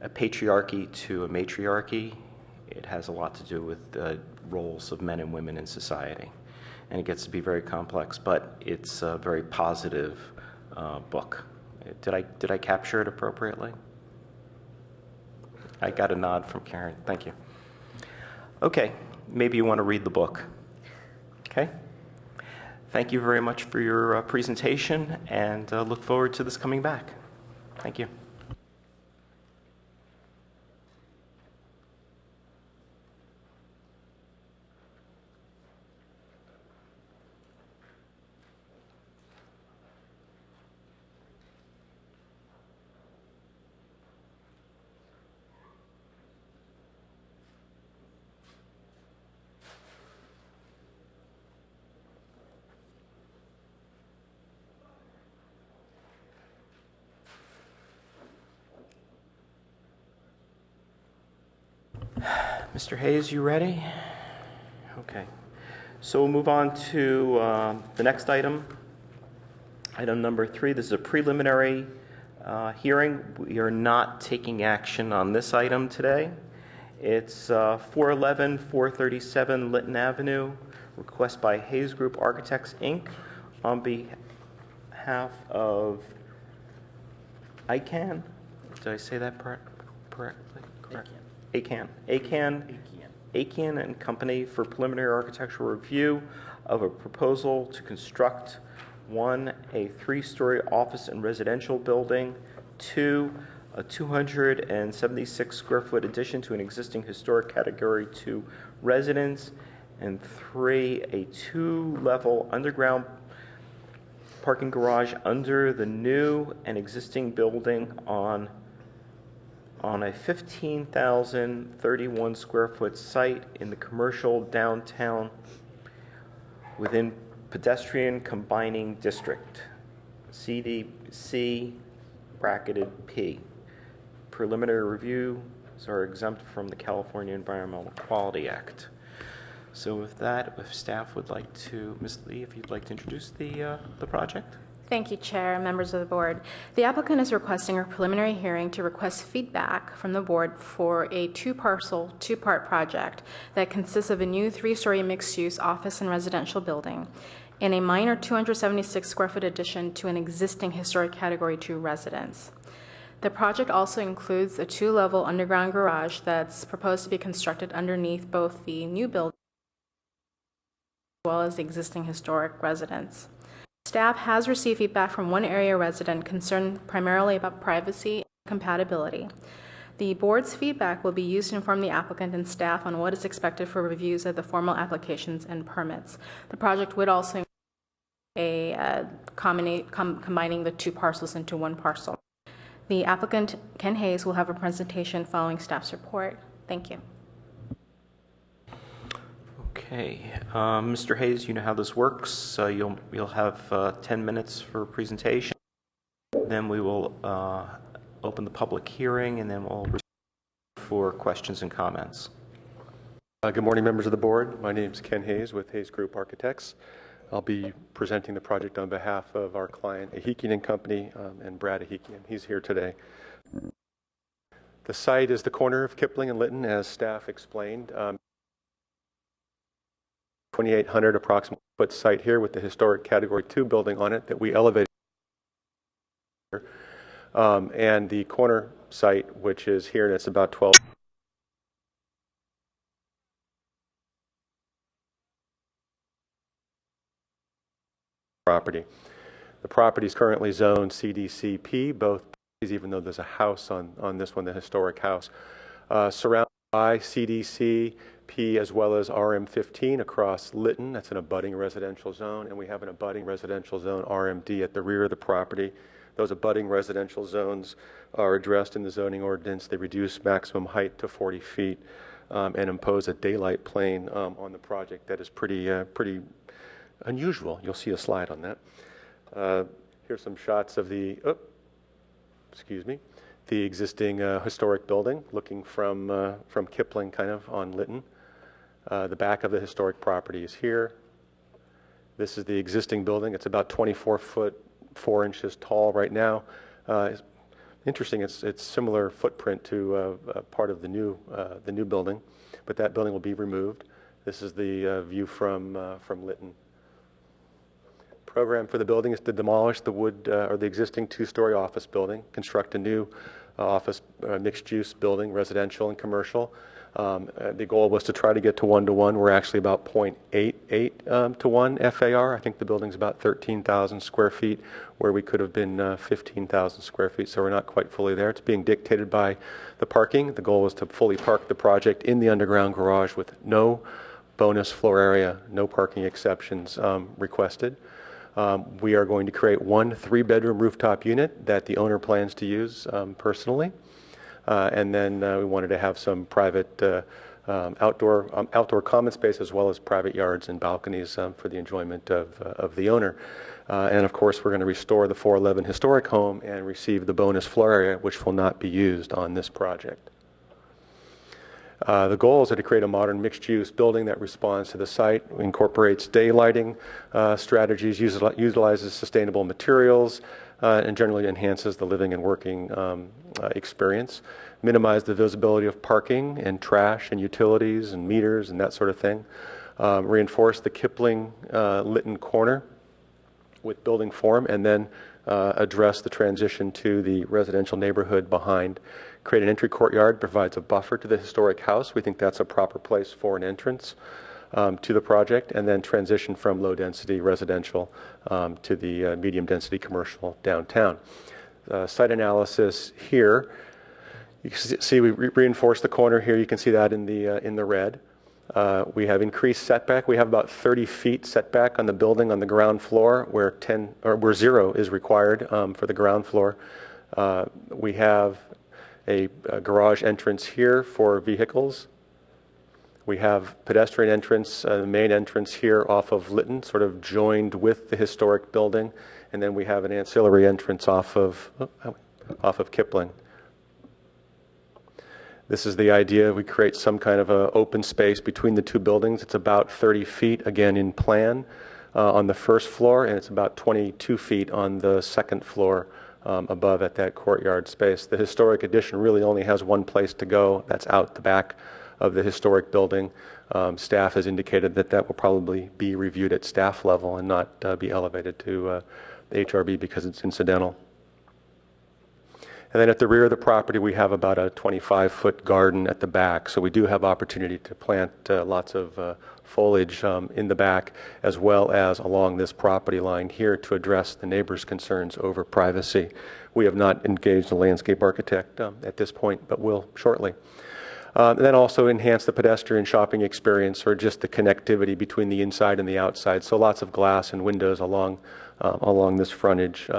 a patriarchy to a matriarchy. It has a lot to do with the roles of men and women in society, and it gets to be very complex, but it's a very positive book. Did I capture it appropriately? I got a nod from Karen. Thank you. Okay, maybe you want to read the book. Okay? Thank you very much for your presentation, and look forward to this coming back. Thank you. Mr. Hayes, you ready? Okay. So we'll move on to the next item. Item number 3. This is a preliminary hearing. We are not taking action on this item today. It's 411 437 Lytton Avenue, request by Hayes Group Architects, Inc. on behalf of ICANN. Did I say that correctly? Correct. ACAN and Company for preliminary architectural review of a proposal to construct 1, a 3-story office and residential building, 2, a 276 square foot addition to an existing historic category 2 residence, and 3, a 2-level underground parking garage under the new and existing building on a 15,031 square foot site in the commercial downtown within pedestrian combining district, CDC bracketed P. Preliminary reviews are exempt from the California Environmental Quality Act. So with that, if staff would like to, Ms. Lee, if you'd like to introduce the project. Thank you, Chair and members of the board. The applicant is requesting a preliminary hearing to request feedback from the board for a 2-parcel, 2-part project that consists of a new 3-story mixed-use office and residential building and a minor 276 square foot addition to an existing historic category 2 residence. The project also includes a 2-level underground garage that's proposed to be constructed underneath both the new building as well as the existing historic residence. Staff has received feedback from one area resident concerned primarily about privacy and compatibility. The board's feedback will be used to inform the applicant and staff on what is expected for reviews of the formal applications and permits. The project would also include combining the 2 parcels into 1 parcel. The applicant, Ken Hayes, will have a presentation following staff's report. Thank you. Okay, Mr. Hayes, you know how this works. You'll have 10 minutes for presentation. Then we will open the public hearing, and then we'll respond for questions and comments. Good morning, members of the board. My name is Ken Hayes with Hayes Group Architects. I'll be presenting the project on behalf of our client, Ahikian and Company, and Brad Ahikian. He's here today. The site is the corner of Kipling and Lytton, as staff explained. 2,800 approximate foot site here with the historic category 2 building on it that we elevated. And the corner site, which is here, and it's about 12. Property. The property is currently zoned CDCP, both, even though there's a house on this one, the historic house. Surrounding I, CDC, P, as well as RM15 across Lytton. That's an abutting residential zone, and we have an abutting residential zone, RMD, at the rear of the property. Those abutting residential zones are addressed in the zoning ordinance. They reduce maximum height to 40 feet and impose a daylight plane on the project that is pretty unusual. You'll see a slide on that. Here's some shots of the, the existing historic building, looking from Kipling, kind of on Lytton. The back of the historic property is here. This is the existing building. It's about 24 foot, 4 inches tall right now. It's interesting. It's similar footprint to part of the new building, but that building will be removed. This is the view from Lytton. Program for the building is to demolish the wood or the existing 2-story office building, construct a new office mixed-use building, residential and commercial. The goal was to try to get to 1-to-1. We're actually about 0.88 to 1 FAR. I think the building's about 13,000 square feet, where we could have been 15,000 square feet, so we're not quite fully there. It's being dictated by the parking. The goal was to fully park the project in the underground garage with no bonus floor area, no parking exceptions requested. We are going to create one 3-bedroom rooftop unit that the owner plans to use personally. And then we wanted to have some private outdoor common space, as well as private yards and balconies for the enjoyment of the owner. And of course, we're going to restore the 411 historic home and receive the bonus floor area, which will not be used on this project. The goals are to create a modern mixed-use building that responds to the site, incorporates daylighting strategies, utilizes sustainable materials, and generally enhances the living and working experience. Minimize the visibility of parking and trash and utilities and meters and that sort of thing. Reinforce the Kipling Lytton corner with building form, and then address the transition to the residential neighborhood behind. Create an entry courtyard, provides a buffer to the historic house. We think that's a proper place for an entrance to the project, and then transition from low-density residential to the medium-density commercial downtown. Site analysis here. You can see we reinforce the corner here. You can see that in the red. We have increased setback. We have about 30 feet setback on the building on the ground floor, where 0 is required for the ground floor. We have a garage entrance here for vehicles. We have pedestrian entrance, the main entrance here off of Lytton, sort of joined with the historic building, and then we have an ancillary entrance off of Kipling. This is the idea. We create some kind of a open space between the two buildings. It's about 30 feet, again, in plan on the first floor, and it's about 22 feet on the second floor above at that courtyard space. The historic addition really only has one place to go. That's out the back of the historic building. Staff has indicated that that will probably be reviewed at staff level and not be elevated to the HRB because it's incidental. And then at the rear of the property, we have about a 25-foot garden at the back. So we do have opportunity to plant lots of foliage in the back, as well as along this property line here to address the neighbors' concerns over privacy. We have not engaged a landscape architect at this point, but will shortly. And then also enhance the pedestrian shopping experience, or just the connectivity between the inside and the outside. So lots of glass and windows along this frontage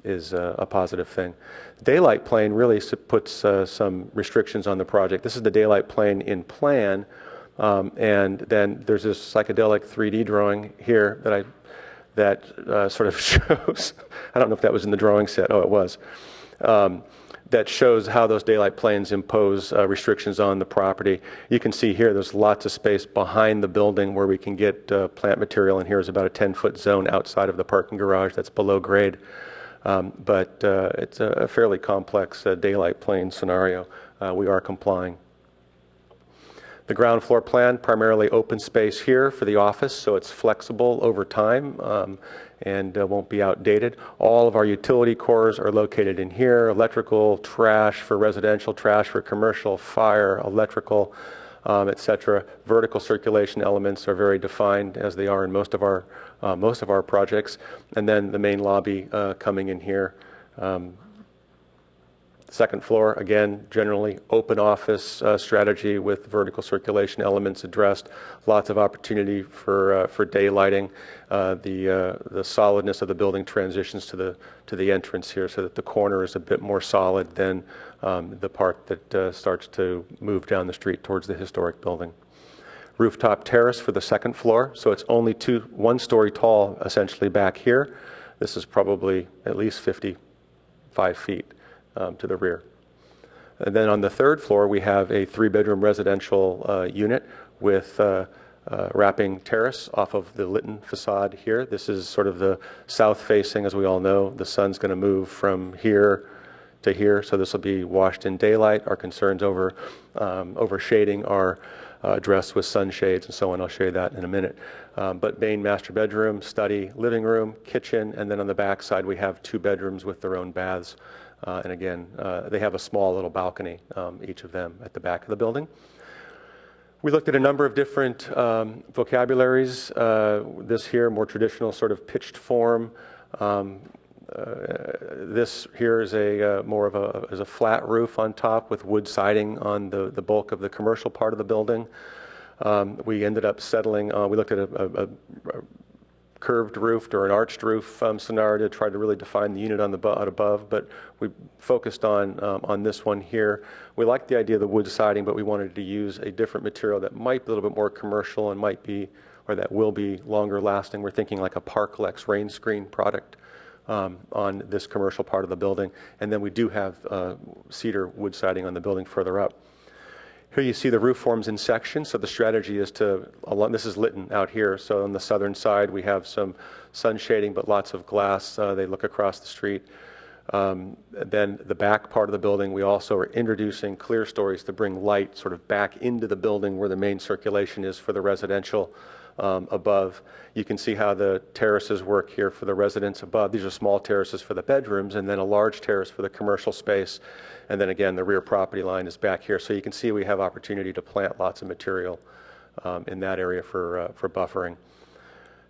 is a positive thing. Daylight plane really puts some restrictions on the project. This is the daylight plane in plan, and then there's this psychedelic 3D drawing here that sort of shows, I don't know if that was in the drawing set, oh it was, that shows how those daylight planes impose restrictions on the property. You can see here there's lots of space behind the building where we can get plant material, and here's about a 10-foot zone outside of the parking garage that's below grade. But it's a fairly complex daylight plane scenario. We are complying. The ground floor plan, primarily open space here for the office, so it's flexible over time and won't be outdated. All of our utility cores are located in here: electrical, trash for residential, trash for commercial, fire, electrical, etc. Vertical circulation elements are very defined, as they are in most of our projects. And then the main lobby coming in here. Second floor, again, generally open office strategy with vertical circulation elements addressed. Lots of opportunity for daylighting. The solidness of the building transitions to the entrance here, so that the corner is a bit more solid than the part that starts to move down the street towards the historic building. Rooftop terrace for the second floor, so it's only 1 story tall essentially back here. This is probably at least 55 feet to the rear. And then on the third floor, we have a 3-bedroom residential unit with wrapping terrace off of the Lytton facade here. This is sort of the south facing, as we all know. The sun's going to move from here to here, so this will be washed in daylight. Our concerns over shading are addressed with sunshades and so on. I'll show you that in a minute. But main master bedroom, study, living room, kitchen, and then on the back side we have 2 bedrooms with their own baths. And again, they have a small little balcony, each of them, at the back of the building. We looked at a number of different vocabularies. This here, more traditional sort of pitched form. This here is more of a flat roof on top with wood siding on the bulk of the commercial part of the building. We ended up settling on, we looked at a curved roof or an arched roof scenario to try to really define the unit on the above, but we focused on this one here. We liked the idea of the wood siding, but we wanted to use a different material that might be a little bit more commercial and might be, or that will be, longer lasting. We're thinking like a Parklex rain screen product on this commercial part of the building. And then we do have cedar wood siding on the building further up. Here you see the roof forms in sections. So the strategy is this is Lytton out here. So on the southern side, we have some sun shading, but lots of glass. They look across the street. Then the back part of the building, we also are introducing clear stories to bring light sort of back into the building where the main circulation is for the residential above. You can see how the terraces work here for the residents above. These are small terraces for the bedrooms, and then a large terrace for the commercial space. And then again, the rear property line is back here. So you can see we have opportunity to plant lots of material in that area for buffering.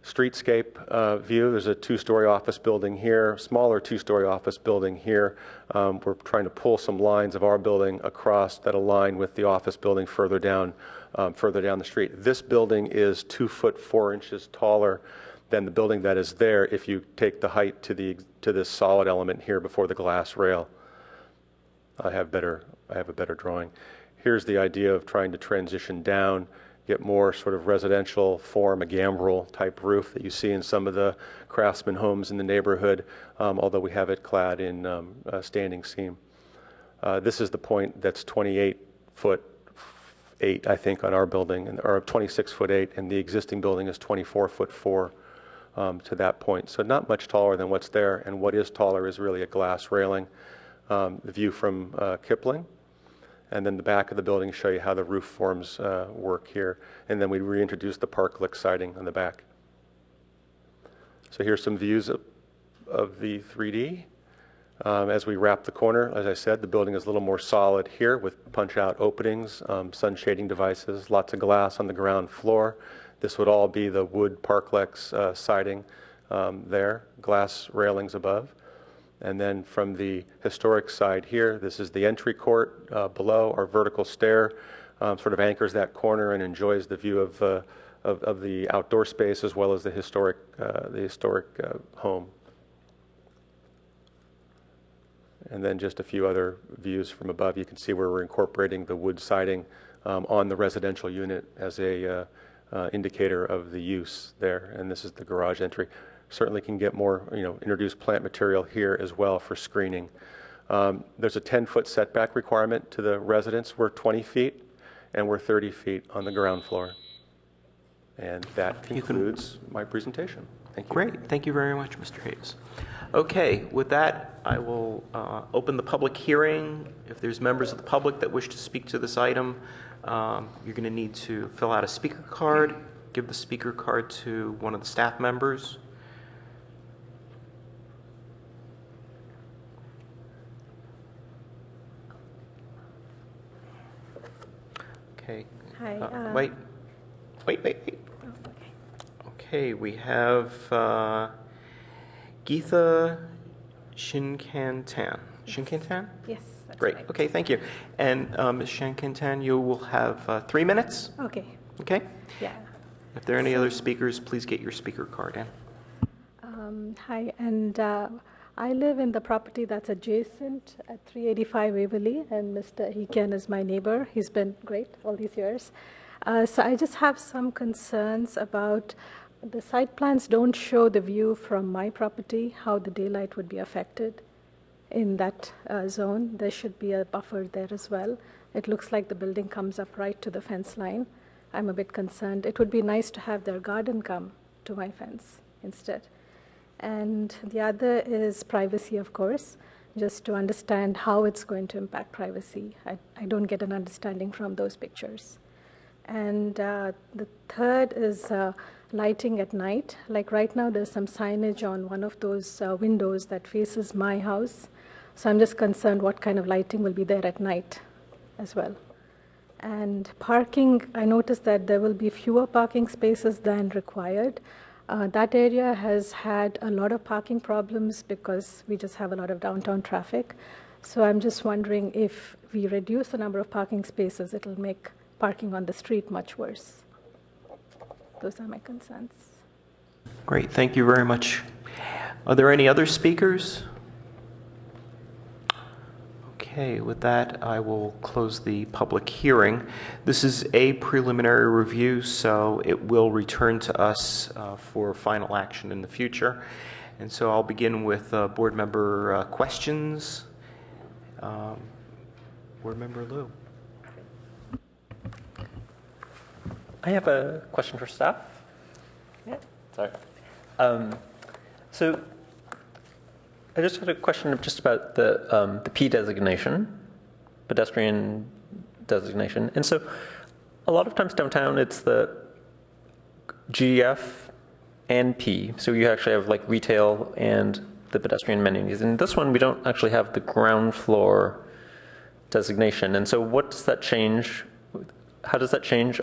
Streetscape view, there's a 2-story office building here, smaller 2-story office building here. We're trying to pull some lines of our building across that align with the office building further down the street. This building is 2 foot 4 inches taller than the building that is there if you take the height to this solid element here before the glass rail. I have a better drawing. Here's the idea of trying to transition down, get more sort of residential form, a gambrel type roof that you see in some of the craftsman homes in the neighborhood, although we have it clad in standing seam. This is the point that's 28 foot 8, I think, on our building, or 26 foot 8, and the existing building is 24 foot 4 to that point. So not much taller than what's there, and what is taller is really a glass railing. The view from Kipling. And then the back of the building show you how the roof forms work here. And then we reintroduce the Parklex siding on the back. So here's some views of the 3D. As we wrap the corner, as I said, the building is a little more solid here with punch-out openings, sun shading devices, lots of glass on the ground floor. This would all be the wood Parklex siding there, glass railings above. And then from the historic side here, this is the entry court below. Our vertical stair sort of anchors that corner and enjoys the view of the outdoor space as well as the historic home. And then just a few other views from above. You can see where we're incorporating the wood siding on the residential unit as a indicator of the use there. And this is the garage entry. Certainly can get more, introduce plant material here as well for screening. There's a 10-foot setback requirement to the residents. We're 20 feet, and we're 30 feet on the ground floor. And that concludes my presentation. Thank you. Great. Thank you very much, Mr. Hayes. Okay, with that, I will open the public hearing. If there's members of the public that wish to speak to this item, you're going to need to fill out a speaker card, give the speaker card to one of the staff members. Okay. Hi. Wait. Okay, we have Geetha Shinkantan. Shinkantan? Yes, that's Great. right. Okay, thank you. And Ms. Shinkantan, you will have 3 minutes. Okay. Okay? Yeah. If there are any other speakers, please get your speaker card in. Hi, and I live in the property that's adjacent at 385 Waverly, and Mr. Heekan is my neighbor. He's been great all these years. So I just have some concerns about the site plans don't show the view from my property, how the daylight would be affected in that zone. There should be a buffer there as well. It looks like the building comes up right to the fence line. I'm a bit concerned. It would be nice to have their garden come to my fence instead. And the other is privacy, of course, just to understand how it's going to impact privacy. I don't get an understanding from those pictures. And the third is lighting at night. Like right now, there's some signage on one of those windows that faces my house. So I'm just concerned what kind of lighting will be there at night as well. And parking, I noticed that there will be fewer parking spaces than required. That area has had a lot of parking problems because we just have a lot of downtown traffic. So I'm just wondering if we reduce the number of parking spaces, it'll make parking on the street much worse. Those are my concerns. Great, thank you very much. Are there any other speakers? Okay, with that, I will close the public hearing. This is a preliminary review, so it will return to us for final action in the future. And so I'll begin with board member questions. Board member Liu. I have a question for staff. Yeah. Sorry. So I just had a question just about the P designation, pedestrian designation. And so a lot of times downtown it's the GF and P. So you actually have like retail and the pedestrian amenities. And this one we don't actually have the ground floor designation. And so what does that change? How does that change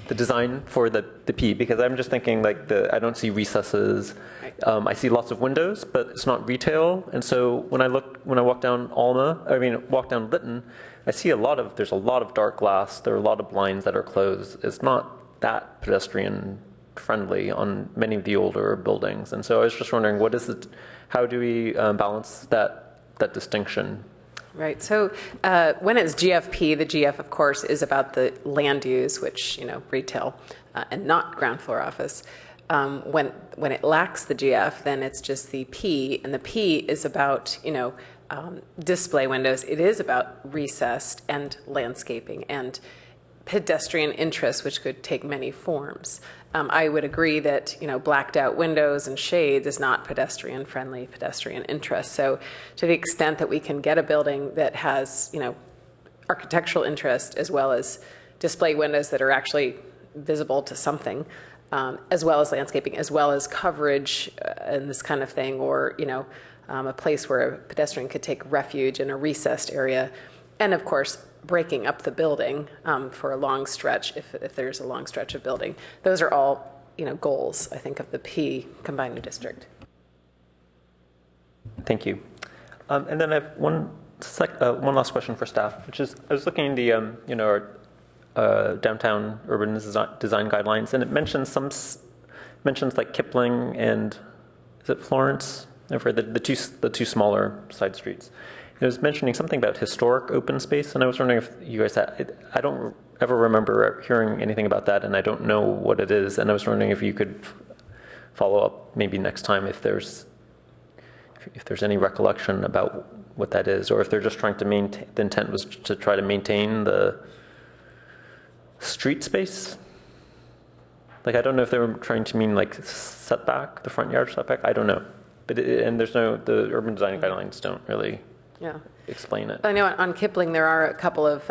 the design for the P? Because I'm just thinking like I don't see recesses. I see lots of windows, but it's not retail. And so when I walk down walk down Lytton, I see there's a lot of dark glass. There are a lot of blinds that are closed. It's not that pedestrian friendly on many of the older buildings. And so I was just wondering, how do we balance that distinction? Right. So when it's GFP, the GF, of course, is about the land use, which, retail, and not ground floor office. When it lacks the GF, then it's just the P, and the P is about, display windows. It is about recessed and landscaping and pedestrian interests, which could take many forms. I would agree that blacked out windows and shades is not pedestrian friendly, pedestrian interest. So to the extent that we can get a building that has architectural interest as well as display windows that are actually visible to something, as well as landscaping, as well as coverage and this kind of thing, or a place where a pedestrian could take refuge in a recessed area, and of course breaking up the building for a long stretch, if there's a long stretch of building. Those are all, goals, I think, of the P combined district. Thank you. And then I have one last question for staff, which is, I was looking at the, our downtown urban design guidelines, and it mentions mentions like Kipling and, is it Florence? For the two smaller side streets. It was mentioning something about historic open space, and I was wondering if you guys I don't ever remember hearing anything about that, and I don't know what it is, and I was wondering if you could follow up maybe next time if there's any recollection about what that is, or if they're just trying to maintain, the intent was to try to maintain the street space. Like, I don't know if they were trying to mean like setback, the front yard setback, I don't know. But the urban design guidelines don't really explain it. I know on Kipling there are a couple of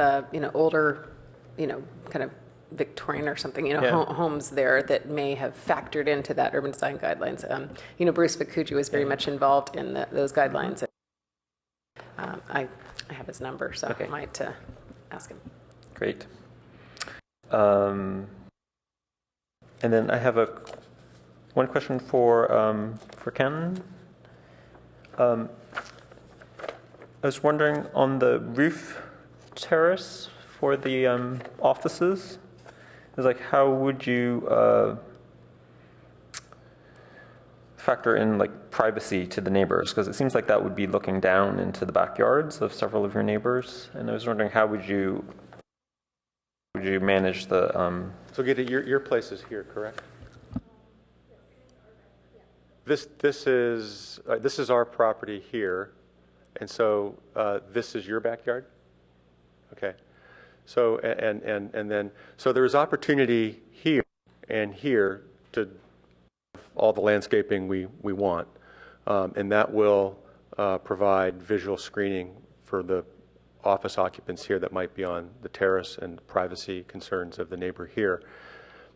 older, kind of Victorian or something, homes there that may have factored into that urban design guidelines. Bruce Bakuji was very much involved in those guidelines. I have his number, so I might ask him. Great. And then I have one question for Ken. I was wondering on the roof terrace for the offices, is like how would you factor in like privacy to the neighbors? Because it seems like that would be looking down into the backyards of several of your neighbors, and I was wondering how would you manage the? So your place is here, correct? This is our property here, and so this is your backyard. Okay, so and then so there's opportunity here and here to all the landscaping we want, and that will provide visual screening for the office occupants here that might be on the terrace and privacy concerns of the neighbor here.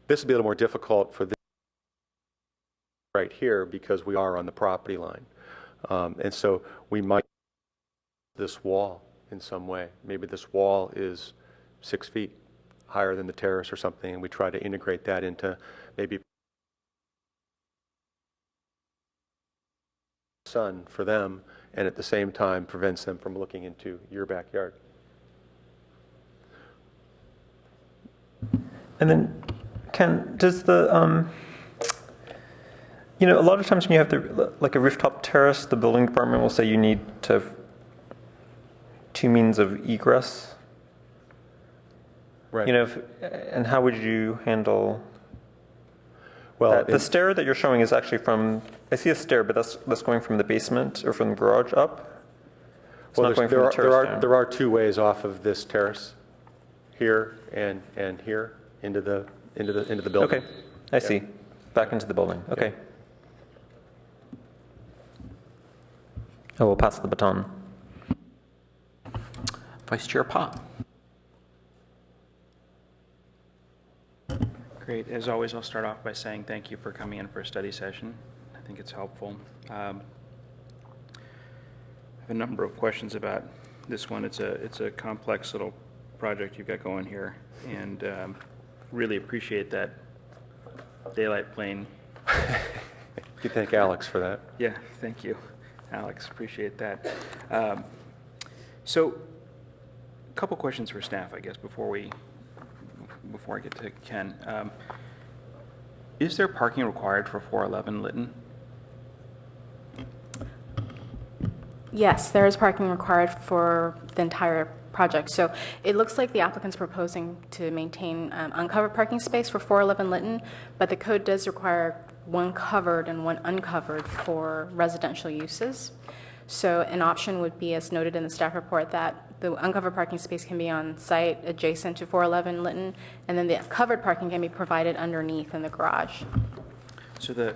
This will be a little more difficult for this right here because we are on the property line, and so we might this wall in some way. Maybe this wall is 6 feet higher than the terrace or something, and we try to integrate that into maybe sun for them, and at the same time prevents them from looking into your backyard. And then, does the a lot of times when you have like a rooftop terrace, the building department will say you need to have 2 means of egress. Right. And how would you handle? Well, that? The stair that you're showing is actually from. I see a stair, but that's going from the basement or from the garage up. It's not going from the terrace down. There are 2 ways off of this terrace, here and here into the building. Okay, I see. Back into the building. Okay. Yeah. I will pass the baton. Vice Chair Pop. Great. As always, I'll start off by saying thank you for coming in for a study session. I think it's helpful. I have a number of questions about this one. It's a complex little project you've got going here, and really appreciate that daylight plane. You thank Alex for that. Yeah, thank you, Alex. Appreciate that. So, a couple questions for staff, I guess, before I get to Ken. Is there parking required for 411 Lytton? Yes, there is parking required for the entire project. So it looks like the applicant's proposing to maintain uncovered parking space for 411 Lytton, but the code does require 1 covered and 1 uncovered for residential uses. So an option would be, as noted in the staff report, that the uncovered parking space can be on site adjacent to 411 Lytton, and then the covered parking can be provided underneath in the garage. So the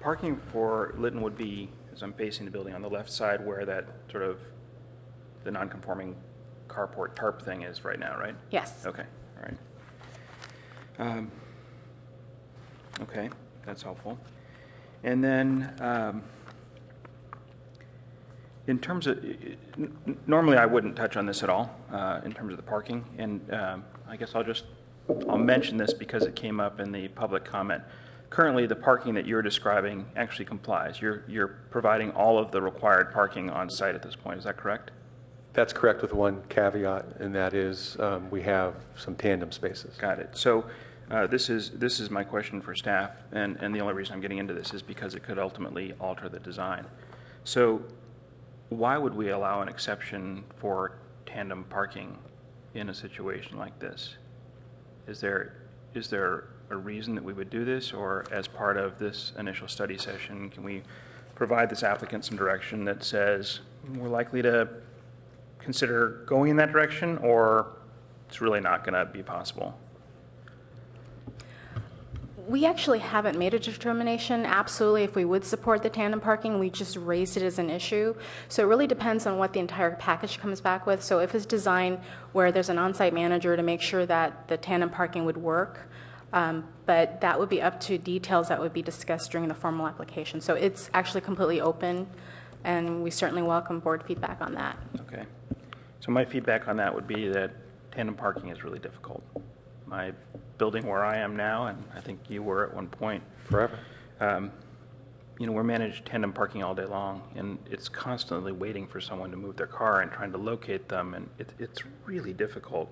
parking for Lytton would be, as I'm facing the building, on the left side where that sort of the non-conforming carport tarp thing is right now, right? Yes. Okay, all right. Okay, that's helpful. And then in terms of, normally I wouldn't touch on this at all in terms of the parking, and I guess I'll mention this because it came up in the public comment. Currently, the parking that you're describing actually complies. You're providing all of the required parking on site at this point. Is that correct? That's correct, with 1 caveat, and that is we have some tandem spaces. Got it. So this is my question for staff, and the only reason I'm getting into this is because it could ultimately alter the design. So why would we allow an exception for tandem parking in a situation like this? Is there a reason that we would do this, or as part of this initial study session, can we provide this applicant some direction that says we're likely to consider going in that direction, or it's really not going to be possible? We actually haven't made a determination absolutely if we would support the tandem parking. We just raised it as an issue. So it really depends on what the entire package comes back with. So if it's designed where there's an on-site manager to make sure that the tandem parking would work, but that would be up to details that would be discussed during the formal application. So it's actually completely open, and we certainly welcome board feedback on that. Okay. So my feedback on that would be that tandem parking is really difficult. My building where I am now, and I think you were at one point. Forever. we're managed tandem parking all day long, and it's constantly waiting for someone to move their car and trying to locate them, and it's really difficult.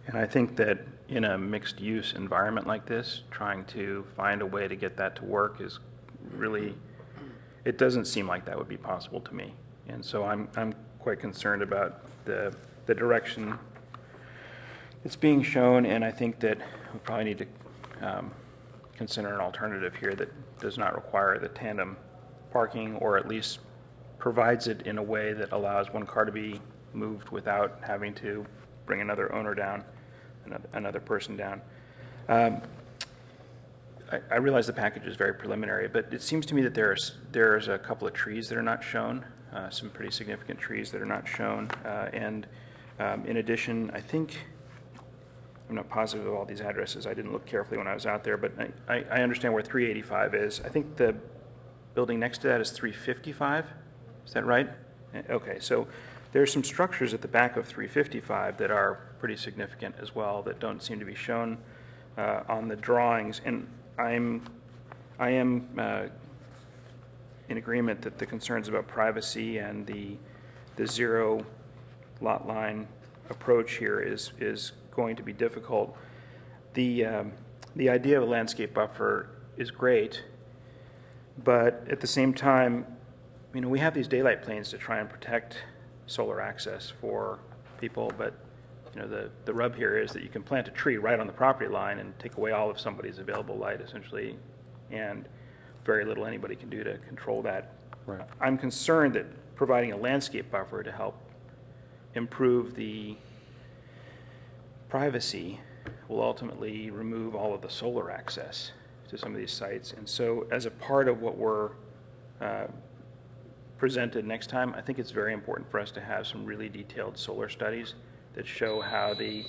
And I think that in a mixed-use environment like this, trying to find a way to get that to work is really, it doesn't seem like that would be possible to me. And so I'm quite concerned about the direction it's being shown, and I think that we probably need to consider an alternative here that does not require the tandem parking, or at least provides it in a way that allows one car to be moved without having to bring another owner down, another person down. I realize the package is very preliminary, but it seems to me that there's a couple of trees that are not shown, some pretty significant trees that are not shown, and in addition, I think, I'm not positive of all these addresses. I didn't look carefully when I was out there, but I understand where 385 is. I think the building next to that is 355. Is that right? Okay, so there's some structures at the back of 355 that are pretty significant as well that don't seem to be shown on the drawings. And I am in agreement that the concerns about privacy and the zero lot line approach here is going to be difficult. The idea of a landscape buffer is great, but at the same time, we have these daylight planes to try and protect solar access for people, but the rub here is that you can plant a tree right on the property line and take away all of somebody's available light, essentially, and very little anybody can do to control that. Right. I'm concerned that providing a landscape buffer to help improve the privacy will ultimately remove all of the solar access to some of these sites. And so as a part of what we're presented next time, I think it's very important for us to have some really detailed solar studies that show how the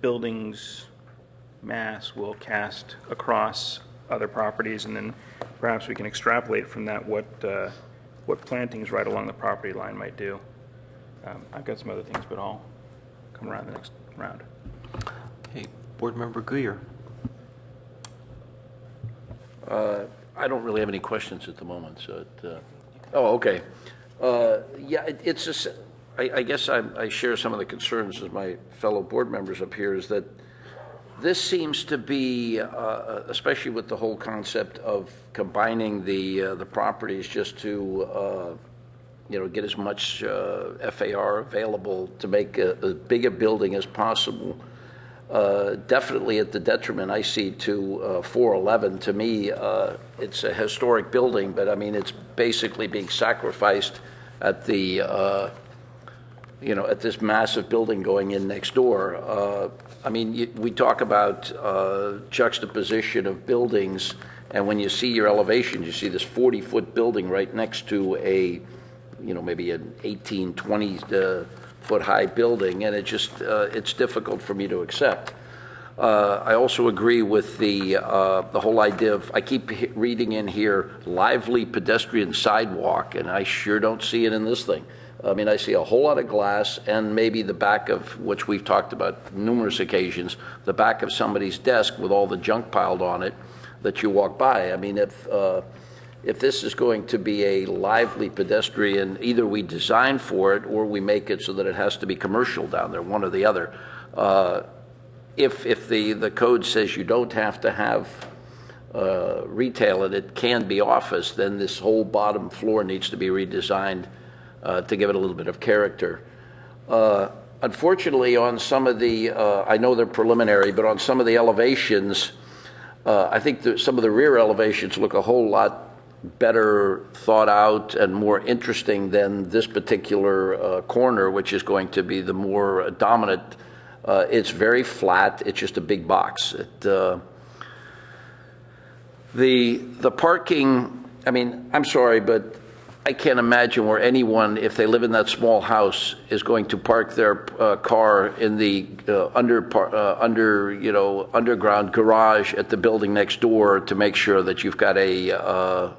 building's mass will cast across other properties, and then perhaps we can extrapolate from that what plantings right along the property line might do. I've got some other things, but I'll come around the next round. Okay, Board Member Guyer. I don't really have any questions at the moment. So okay. Yeah, it's just, I guess I share some of the concerns of my fellow board members up here, is that this seems to be, especially with the whole concept of combining the properties just to get as much FAR available to make as big a building as possible. Definitely at the detriment I see to 411. To me, it's a historic building, but I mean it's basically being sacrificed at the at this massive building going in next door. I mean, we talk about juxtaposition of buildings, and when you see your elevations, you see this 40-foot building right next to a maybe an 18, 20 foot high building, and it's difficult for me to accept. I also agree with the whole idea of, I keep reading in here, lively pedestrian sidewalk, and I sure don't see it in this thing. I mean, I see a whole lot of glass and maybe the back of, which we've talked about numerous occasions, the back of somebody's desk with all the junk piled on it that you walk by. I mean, if this is going to be a lively pedestrian, either we design for it or we make it so that it has to be commercial down there, one or the other. If the code says you don't have to have retail and it can be office, then this whole bottom floor needs to be redesigned to give it a little bit of character. Unfortunately, on some of the, I know they're preliminary, but on some of the elevations, I think that some of the rear elevations look a whole lot better thought out and more interesting than this particular corner, which is going to be the more dominant. It's very flat. It's just a big box. The parking, I mean, I'm sorry, but I can't imagine where anyone, if they live in that small house, is going to park their car in the underground garage at the building next door to make sure that you've got a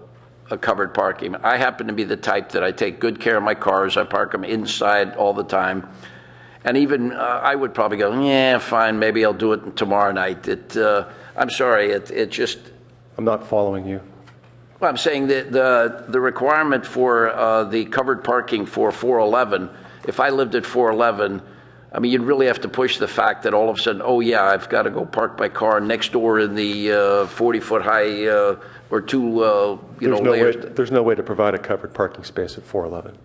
covered parking. I happen to be the type that I take good care of my cars. I park them inside all the time. And even I would probably go, yeah, fine, maybe I'll do it tomorrow night. I'm sorry, it just, I'm not following you. well, I'm saying that the requirement for the covered parking for 411, if I lived at 411, I mean, you'd really have to push the fact that all of a sudden, oh yeah, I've got to go park my car next door in the 40-foot high or two, layers. There's no way to provide a covered parking space at 411.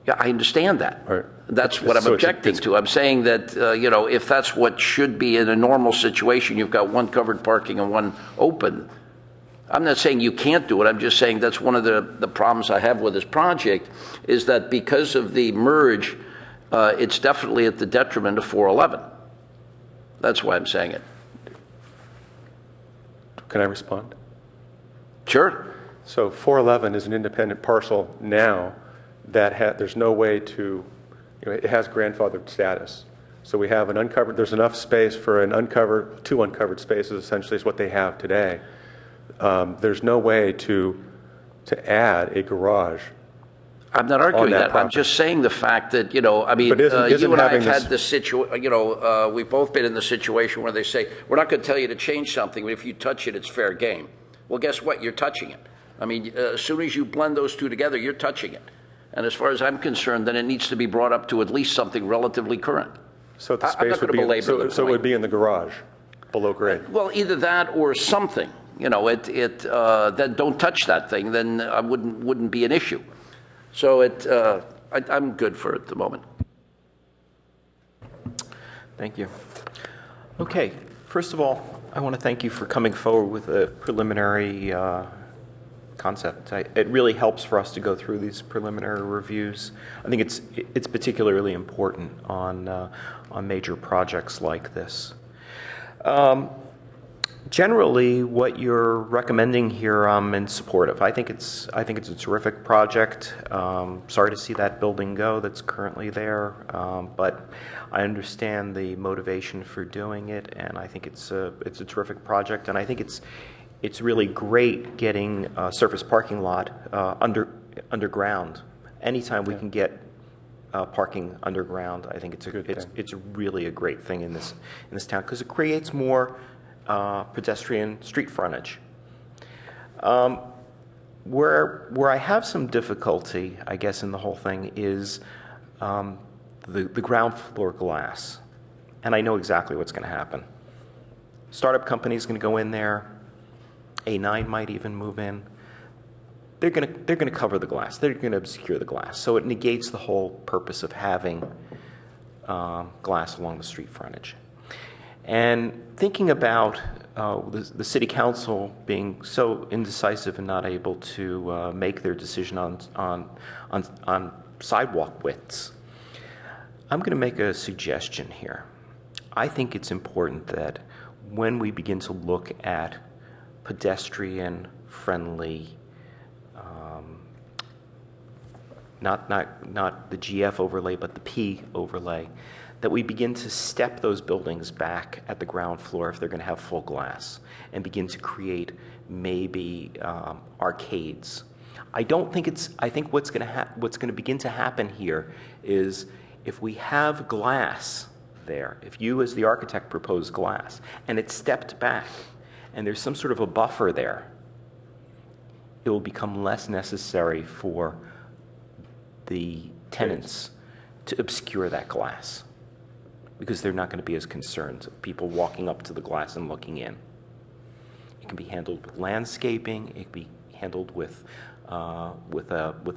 Yeah, I understand that. Right. That's what I'm objecting to. I'm saying that, if that's what should be in a normal situation, you've got one covered parking and one open. I'm not saying you can't do it. I'm just saying that's one of the problems I have with this project is that because of the merge, it's definitely at the detriment of 411. That's why I'm saying it. Can I respond? Sure. So 411 is an independent parcel now that there's no way to, it has grandfathered status. So we have there's enough space for two uncovered spaces, essentially is what they have today. There's no way to add a garage. I'm not arguing that. I'm just saying the fact that, you and I have had this situation, we've both been in the situation where they say, we're not going to tell you to change something, but if you touch it, it's fair game. Well, guess what? You're touching it. I mean, as soon as you blend those two together, you're touching it. And as far as I'm concerned, then it needs to be brought up to at least something relatively current. So the space would be, so it would be in the garage, below grade. Well, either that or something. Then don't touch that thing, then I wouldn't be an issue. So I'm good for it at the moment. Thank you. Okay, first of all, I want to thank you for coming forward with a preliminary concept. It really helps for us to go through these preliminary reviews. I think it's particularly important on major projects like this. Generally, what you're recommending here, I'm in support of. I think it's a terrific project. Sorry to see that building go that's currently there, but I understand the motivation for doing it, and I think it's a terrific project. And I think it's really great getting a surface parking lot underground. Anytime we can get parking underground, I think it's really a great thing in this town because it creates more pedestrian street frontage. Where I have some difficulty, I guess, in the whole thing is the ground floor glass, and I know exactly what's going to happen. Startup company is going to go in there. A9 might even move in. They're going to cover the glass. They're going to obscure the glass, so it negates the whole purpose of having glass along the street frontage. And thinking about the city council being so indecisive and not able to make their decision on sidewalk widths, I'm going to make a suggestion here. I think it's important that when we begin to look at pedestrian-friendly, not the GF overlay, but the P overlay, that we begin to step those buildings back at the ground floor if they're going to have full glass and begin to create maybe arcades. I think what's going to begin to happen here is if we have glass there, if you as the architect propose glass and it's stepped back and there's some sort of a buffer there, it will become less necessary for the tenants to obscure that glass, because they're not going to be as concerned of people walking up to the glass and looking in. It can be handled with landscaping. It can be handled with a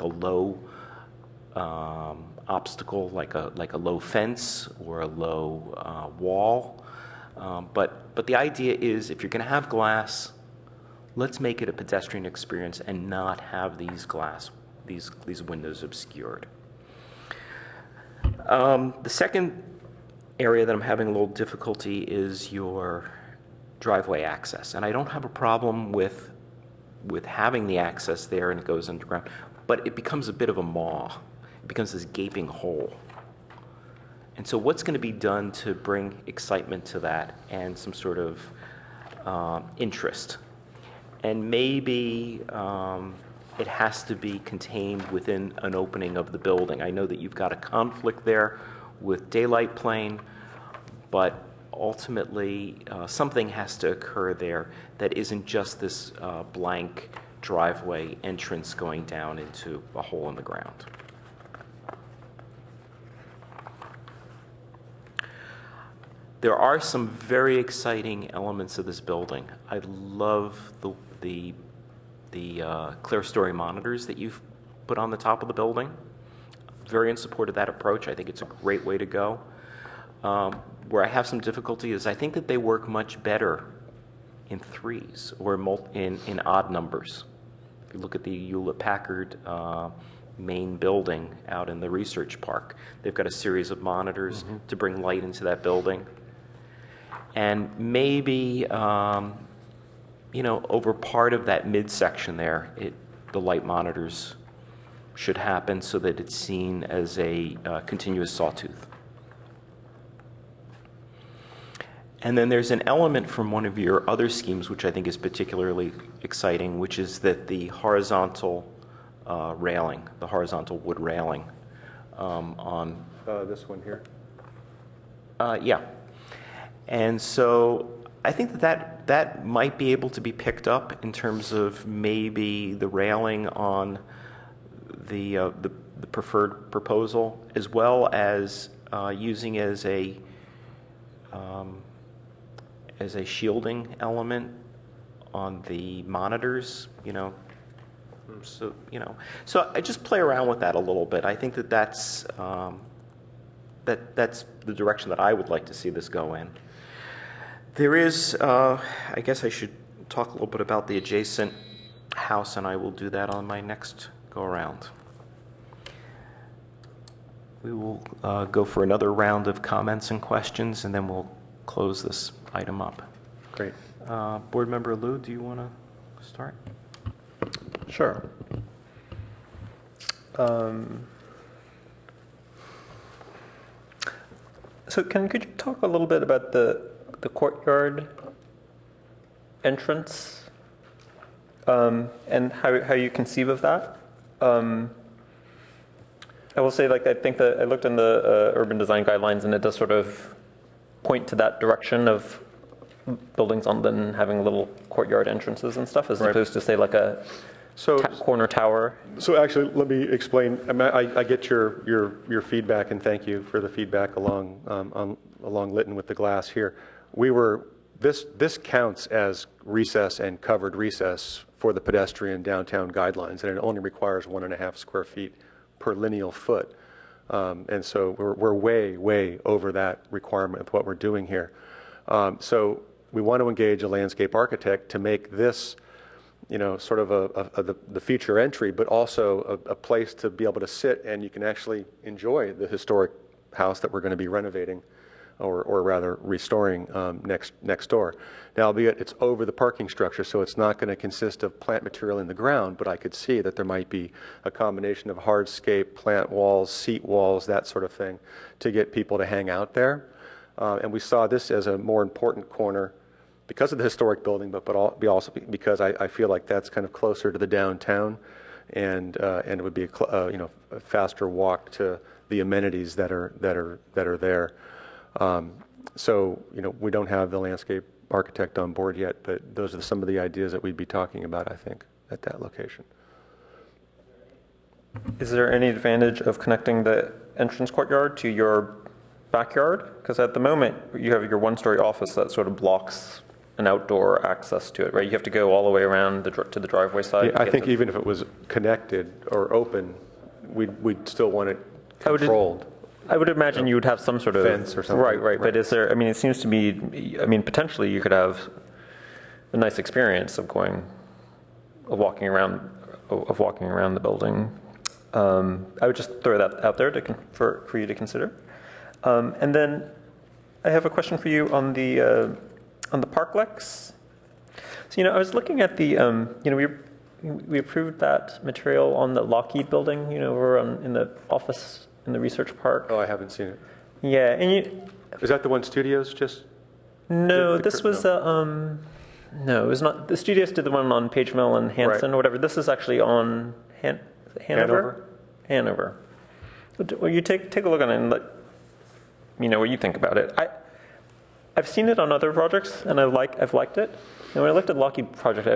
low obstacle, like a low fence or a low wall. But the idea is, if you're going to have glass, let's make it a pedestrian experience and not have these windows obscured. The second area that I'm having a little difficulty is your driveway access. And I don't have a problem with having the access there and it goes underground, but it becomes a bit of a maw. It becomes this gaping hole. And so what's going to be done to bring excitement to that and some sort of interest? And maybe it has to be contained within an opening of the building. I know that you've got a conflict there with daylight plane, but ultimately something has to occur there that isn't just this blank driveway entrance going down into a hole in the ground. There are some very exciting elements of this building. I love the clear story monitors that you've put on the top of the building. Very in support of that approach. I think it's a great way to go. Where I have some difficulty is I think that they work much better in threes or in odd numbers. If you look at the Hewlett-Packard main building out in the research park, they've got a series of monitors to bring light into that building. And maybe, over part of that midsection there, the light monitors should happen so that it's seen as a continuous sawtooth. And then there's an element from one of your other schemes which I think is particularly exciting, which is that the horizontal railing, the horizontal wood railing on... this one here? Yeah. And so I think that might be able to be picked up in terms of maybe the railing on the preferred proposal, as well as using as a shielding element on the monitors. So I just play around with that a little bit. I think that's the direction that I would like to see this go in. There is, I guess I should talk a little bit about the adjacent house, and I will do that on my next go-around. We will go for another round of comments and questions, and then we'll close this item up. Great. Board Member Liu, do you want to start? Sure. So could you talk a little bit about the courtyard entrance and how you conceive of that? I will say, I think that I looked in the urban design guidelines, and it does sort of point to that direction of buildings on them having little courtyard entrances and stuff, as opposed to, say, like a corner tower. So actually, let me explain. I get your feedback, and thank you for the feedback along Lytton with the glass here. This counts as recess and covered recess for the pedestrian downtown guidelines, and it only requires 1.5 square feet per lineal foot. And so we're way over that requirement with what we're doing here. So we want to engage a landscape architect to make this, sort of the feature entry, but also a place to be able to sit and you can actually enjoy the historic house that we're going to be renovating, or rather restoring next door. Now, albeit it's over the parking structure, so it's not going to consist of plant material in the ground, but I could see that there might be a combination of hardscape, plant walls, seat walls, that sort of thing, to get people to hang out there. And we saw this as a more important corner because of the historic building, but also because I feel like that's kind of closer to the downtown, and it would be a faster walk to the amenities that are there. So we don't have the landscape architect on board yet, but those are some of the ideas that we'd be talking about, I think, at that location. Is there any advantage of connecting the entrance courtyard to your backyard? Because at the moment, you have your one-story office that sort of blocks an outdoor access to it, right? You have to go all the way around to the driveway side. Yeah, I think even if it was connected or open, we'd still want it controlled. I would imagine you would have some sort of fence or something. Right. But is there? It seems to me. Potentially you could have a nice experience of walking around the building. I would just throw that out there for you to consider. And then I have a question for you on the parklex. So I was looking at the we approved that material on the Lockheed building. Over in the office. In the research park. Oh, I haven't seen it. Yeah, and is that the one Studios just? No, this was no, it was not. The Studios did the one on Page Mill and Hanson or whatever. This is actually on Hanover. Well, you take a look at it and let me know what you think about it. I've seen it on other projects, and I've liked it. And when I looked at the Lockheed project,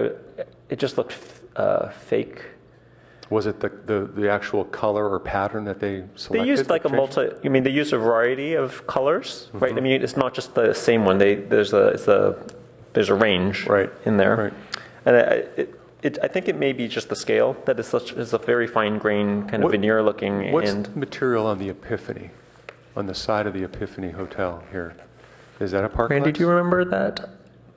it just looked fake. Was it the actual color or pattern that they selected? They used like they used a variety of colors, right? I mean, it's not just the same one. There's a range in there. Right. And I think it may be just the scale that is a very fine grain kind of veneer looking. What's the material on the Epiphany, on the side of the Epiphany Hotel here? Is that a Parklex? Randy, do you remember that?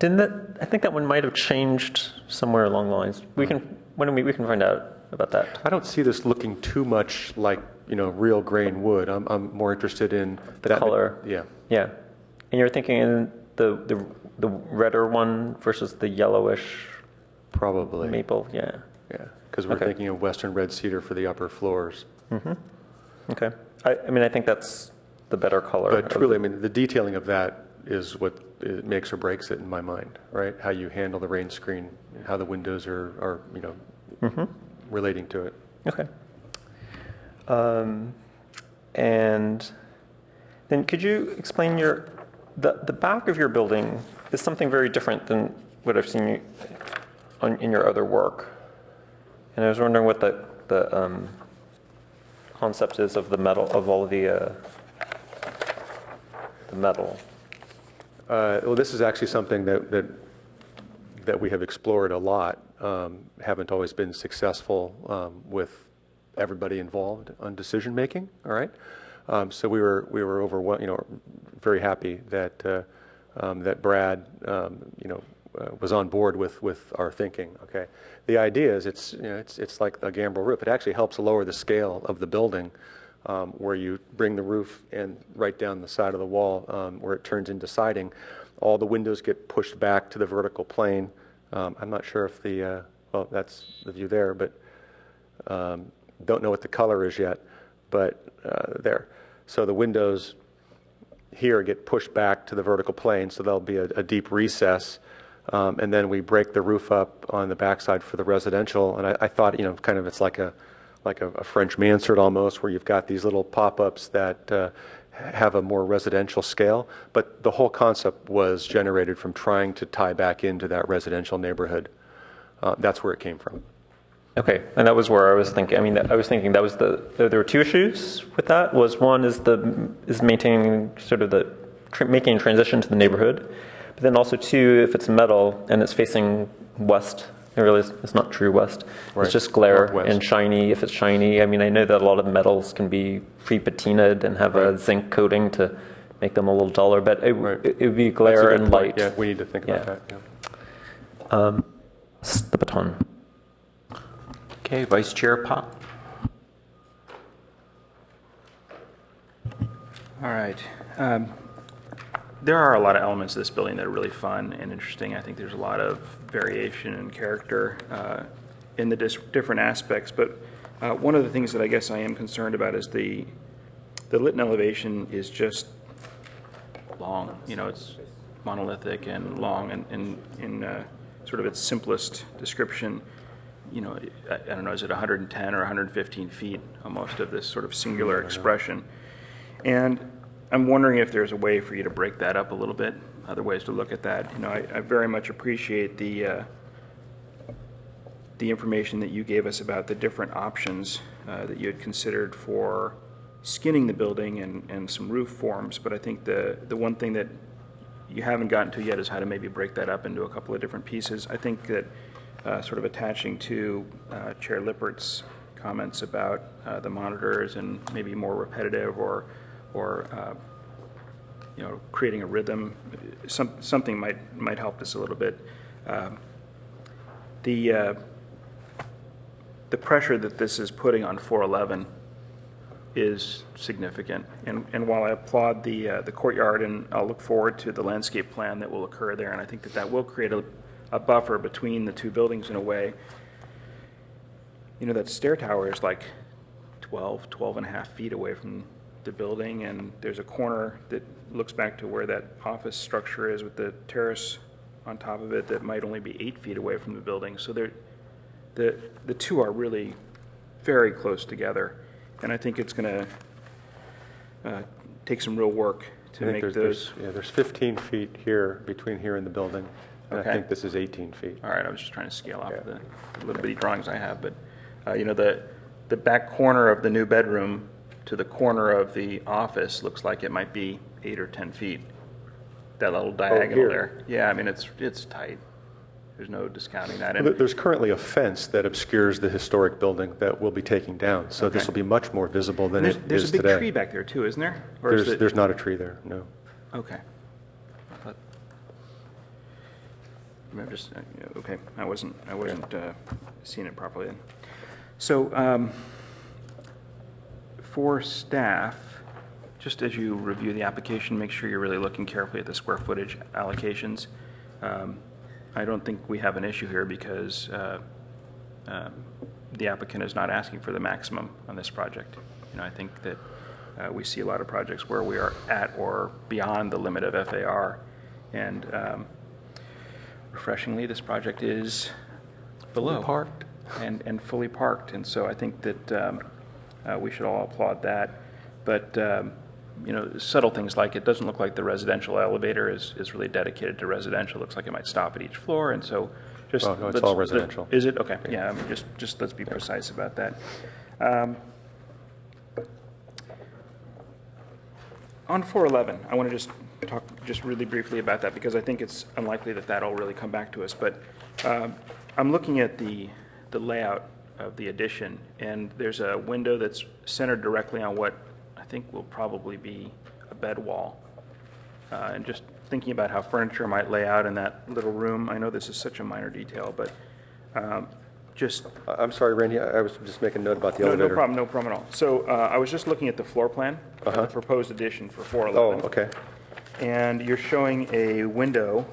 I think that one might have changed somewhere along the lines. We can find out about that. I don't see this looking too much like real grain wood. I'm more interested in the color. Yeah. Yeah. And you're thinking in the redder one versus the yellowish. Probably. Maple. Yeah. Yeah. Because we're thinking of Western red cedar for the upper floors. Mm-hmm. Okay. I think that's the better color. But truly, the detailing of that is what it makes or breaks it in my mind, right? How you handle the rain screen, how the windows are relating to it. Okay. And then could you explain the back of your building is something very different than what I've seen in your other work. And I was wondering what the concept is of the metal, of all of the metal. Well, this is actually something that we have explored a lot. Haven't always been successful with everybody involved on decision making. All right, so we were very happy that that Brad was on board with our thinking. Okay, the idea is it's like a gambrel roof. It actually helps lower the scale of the building. Where you bring the roof and right down the side of the wall where it turns into siding. All the windows get pushed back to the vertical plane. I'm not sure if well, that's the view there, but don't know what the color is yet, but there. So the windows here get pushed back to the vertical plane, so there'll be a deep recess. And then we break the roof up on the backside for the residential. And I thought, kind of it's like a French mansard almost, where you've got these little pop-ups that have a more residential scale. But the whole concept was generated from trying to tie back into that residential neighborhood. That's where it came from. Okay, and that was where I was thinking. I was thinking that was there were two issues with that. One is maintaining sort of making a transition to the neighborhood, but then also two, if it's metal and it's facing west. It's not true west. Right. It's just glare Northwest. and shiny. If it's shiny, I know that a lot of metals can be pre-patinaed and have a zinc coating to make them a little duller, but it would be glare and light. Yeah, we need to think about that. Yeah. The baton. Okay, Vice Chair Pop. All right. There are a lot of elements of this building that are really fun and interesting. I think there's a lot of variation and character in the different aspects. But one of the things that I guess I am concerned about is the Lytton elevation is just long. It's monolithic and long, and in sort of its simplest description. I don't know, is it 110 or 115 feet almost of this sort of singular expression? And I'm wondering if there's a way for you to break that up a little bit, other ways to look at that. I very much appreciate the information that you gave us about the different options that you had considered for skinning the building and some roof forms, but I think the one thing that you haven't gotten to yet is how to maybe break that up into a couple of different pieces. I think that sort of attaching to Chair Lippert's comments about the monitors and maybe more repetitive or creating a rhythm, something might help us a little bit. The pressure that this is putting on 411 is significant, and while I applaud the courtyard, and I'll look forward to the landscape plan that will occur there, and I think that will create a buffer between the two buildings in a way. That stair tower is like 12 and a half feet away from the building, and there's a corner that looks back to where that office structure is with the terrace on top of it that might only be 8 feet away from the building. So the two are really very close together, and I think it's going to take some real work to make those? There's 15 feet here, between here and the building, and Okay. I think this is 18 feet. All right, I was just trying to scale off the little bitty drawings I have, but, the back corner of the new bedroom to the corner of the office looks like it might be 8 or 10 feet. That little diagonal here. there. Yeah, I mean, it's tight. There's no discounting that. Well, there's currently a fence that obscures the historic building that we'll be taking down, so this will be much more visible than it There's is a big today. tree back there too, isn't there? Or is There's not a tree there, no. Okay. I'm just, okay, I wasn't seeing it properly then. So, for staff, just as you review the application, make sure you're really looking carefully at the square footage allocations. I don't think we have an issue here because the applicant is not asking for the maximum on this project. I think that we see a lot of projects where we are at or beyond the limit of FAR, and refreshingly, this project is below. Fully parked. And fully parked, and so I think that we should all applaud that. But subtle things like it doesn't look like the residential elevator is really dedicated to residential. It looks like it might stop at each floor, and so just Oh, no, it's all residential. Is it? Okay, yeah. I mean, just let's be precise about that. On 411, I want to just talk just really briefly about that because I think it's unlikely that that'll really come back to us. But I'm looking at the layout of the addition, and there's a window that's centered directly on what I think will probably be a bed wall. And just thinking about how furniture might lay out in that little room, I know this is such a minor detail, but just... I'm sorry, Randy, I was just making a note about the No elevator. problem at all. So I was just looking at the floor plan of the proposed addition for 411. Oh, okay. And you're showing a window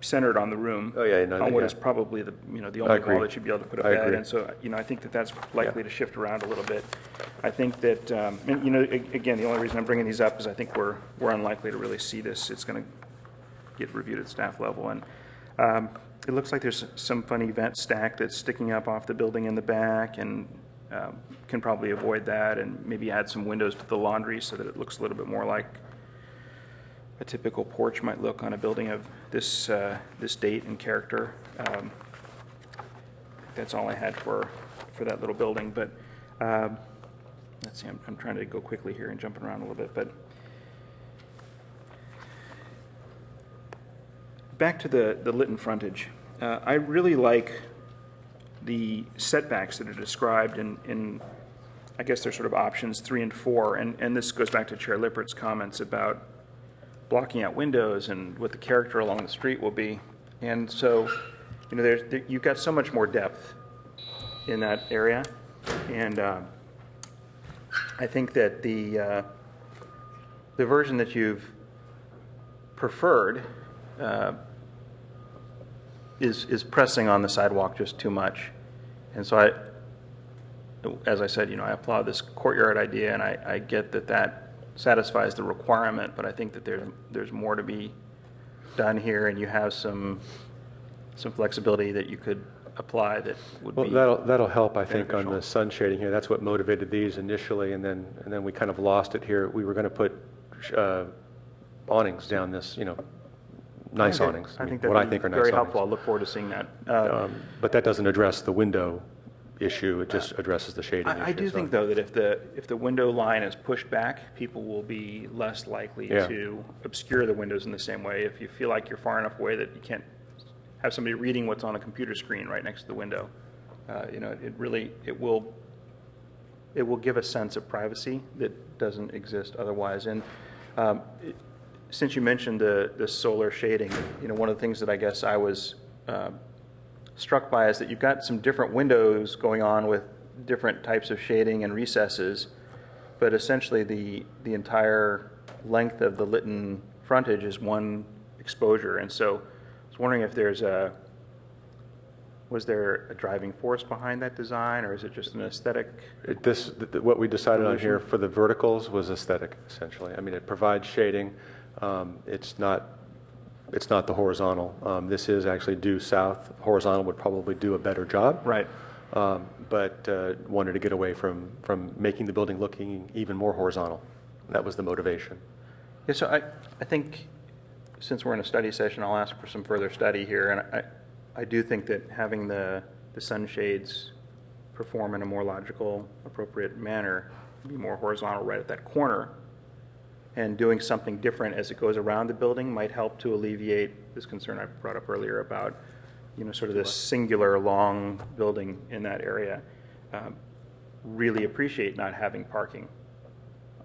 centered on the room. Oh, yeah, no, on what yeah. is probably the I only agree. wall that you'd be able to put a I bed. agree. And so I think that that's likely to shift around a little bit. I think that again, the only reason I'm bringing these up is I think we're unlikely to really see this. It's going to get reviewed at staff level, and it looks like there's some funny vent stack that's sticking up off the building in the back, and can probably avoid that, and maybe add some windows to the laundry so that it looks a little bit more like a typical porch might look on a building of this date and character. That's all I had for that little building. But let's see, I'm trying to go quickly here and jumping around a little bit. But back to the Lytton frontage. I really like the setbacks that are described in I guess they're sort of options 3 and 4, and this goes back to Chair Lippert's comments about blocking out windows and what the character along the street will be. And so, you've got so much more depth in that area, and I think that the version that you've preferred is pressing on the sidewalk just too much. And so as I said, I applaud this courtyard idea, and I get that satisfies the requirement, but I think that there's more to be done here, and you have some flexibility that you could apply that would be That'll help, I think, on beneficial. the sun shading here. That's what motivated these initially, and then we kind of lost it here. We were going to put awnings down this, nice awnings. I think what that'd I think be are nice very awnings. helpful. I look forward to seeing that. But that doesn't address the window issue. It just addresses the shading issue. I do think, though, that if the window line is pushed back, people will be less likely to obscure the windows in the same way. If you feel like you're far enough away that you can't have somebody reading what's on a computer screen right next to the window, it will give a sense of privacy that doesn't exist otherwise. And since you mentioned the solar shading, one of the things that I guess I was struck by is that you've got some different windows going on with different types of shading and recesses, but essentially the entire length of the Lytton frontage is one exposure. And so I was wondering if was there a driving force behind that design, or is it just an aesthetic? What we decided on here for the verticals was aesthetic, essentially. I mean, it provides shading. It's not the horizontal. This is actually due south. Horizontal would probably do a better job. Right. but wanted to get away from making the building looking even more horizontal. That was the motivation. Yeah, so I think since we're in a study session, I'll ask for some further study here. And I do think that having the sunshades perform in a more logical, appropriate manner, be more horizontal right at that corner, and doing something different as it goes around the building might help to alleviate this concern I brought up earlier about, sort of this singular long building in that area. Really appreciate not having parking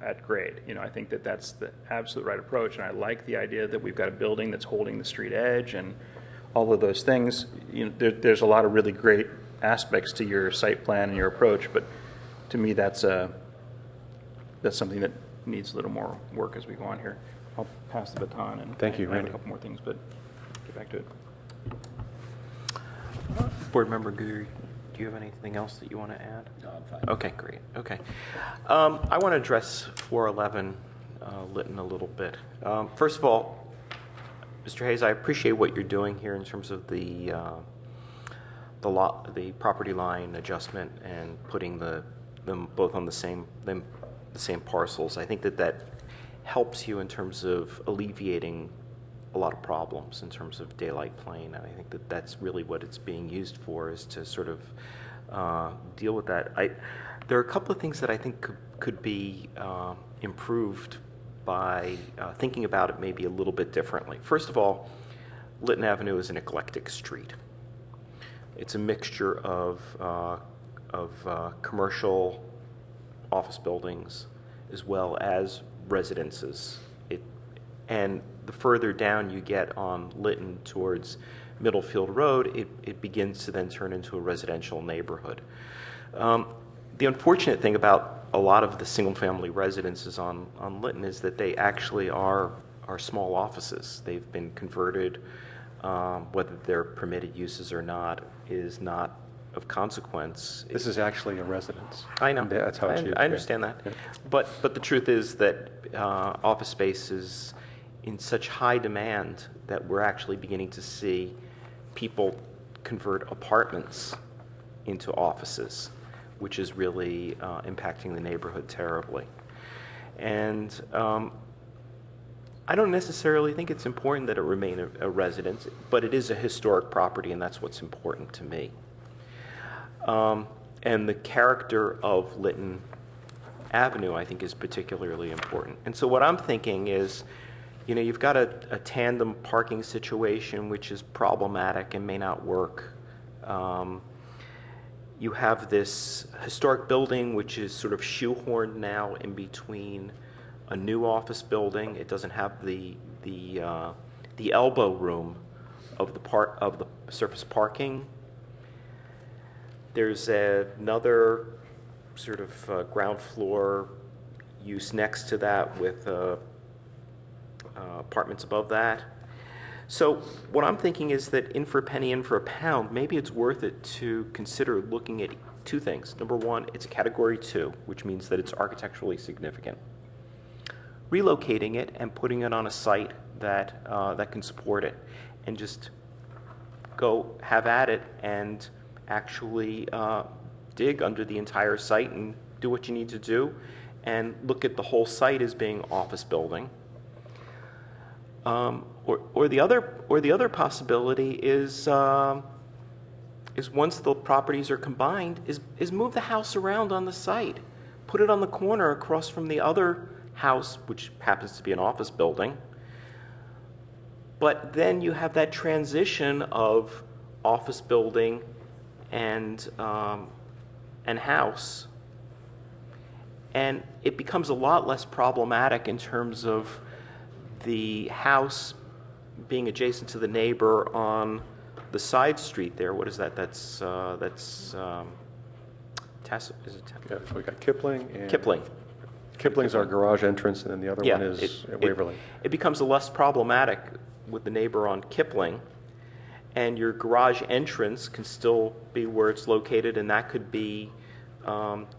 at grade. I think that that's the absolute right approach, and I like the idea that we've got a building that's holding the street edge and all of those things. There's a lot of really great aspects to your site plan and your approach, but to me that's something that needs a little more work as we go on here. I'll pass the baton, and thank you, I have Randy. a couple more things, but get back to it. Board Member Guru, do you have anything else that you want to add? No, I'm fine. Okay, great. Okay. I want to address 411 Lytton a little bit. First of all, Mr. Hayes, I appreciate what you're doing here in terms of the property line adjustment and putting them both on the same parcels. I think that helps you in terms of alleviating a lot of problems in terms of daylight plane. And I think that's really what it's being used for, is to sort of deal with that. There are a couple of things that I think could be improved by thinking about it maybe a little bit differently. First of all, Lytton Avenue is an eclectic street. It's a mixture of commercial office buildings as well as residences. And the further down you get on Lytton towards Middlefield Road, it begins to then turn into a residential neighborhood. The unfortunate thing about a lot of the single-family residences on Lytton is that they actually are small offices. They've been converted. Whether they're permitted uses or not is not of consequence. This is actually a residence. I know. That's how it's used. I understand that. Yeah. But the truth is that office space is in such high demand that we're actually beginning to see people convert apartments into offices, which is really impacting the neighborhood terribly. And I don't necessarily think it's important that it remain a residence, but it is a historic property, and that's what's important to me. And the character of Lytton Avenue, I think, is particularly important. And so what I'm thinking is, you've got a tandem parking situation, which is problematic and may not work. You have this historic building, which is sort of shoehorned now in between a new office building. It doesn't have the elbow room of the surface parking. There's another sort of ground floor use next to that with apartments above that. So what I'm thinking is that in for a penny, in for a pound, maybe it's worth it to consider looking at two things. Number one, it's a Category 2, which means that it's architecturally significant. Relocating it and putting it on a site that can support it, and just go have at it and actually dig under the entire site and do what you need to do, and look at the whole site as being office building. Or the other possibility is once the properties are combined, is move the house around on the site, put it on the corner across from the other house, which happens to be an office building. But then you have that transition of office building and house, and it becomes a lot less problematic in terms of the house being adjacent to the neighbor on the side street there. What is that? That's is it Yeah, so we got Kipling and Kipling. Kipling's our garage entrance, and then the other one is at Waverly. It becomes less problematic with the neighbor on Kipling, and your garage entrance can still be where it's located, and that could be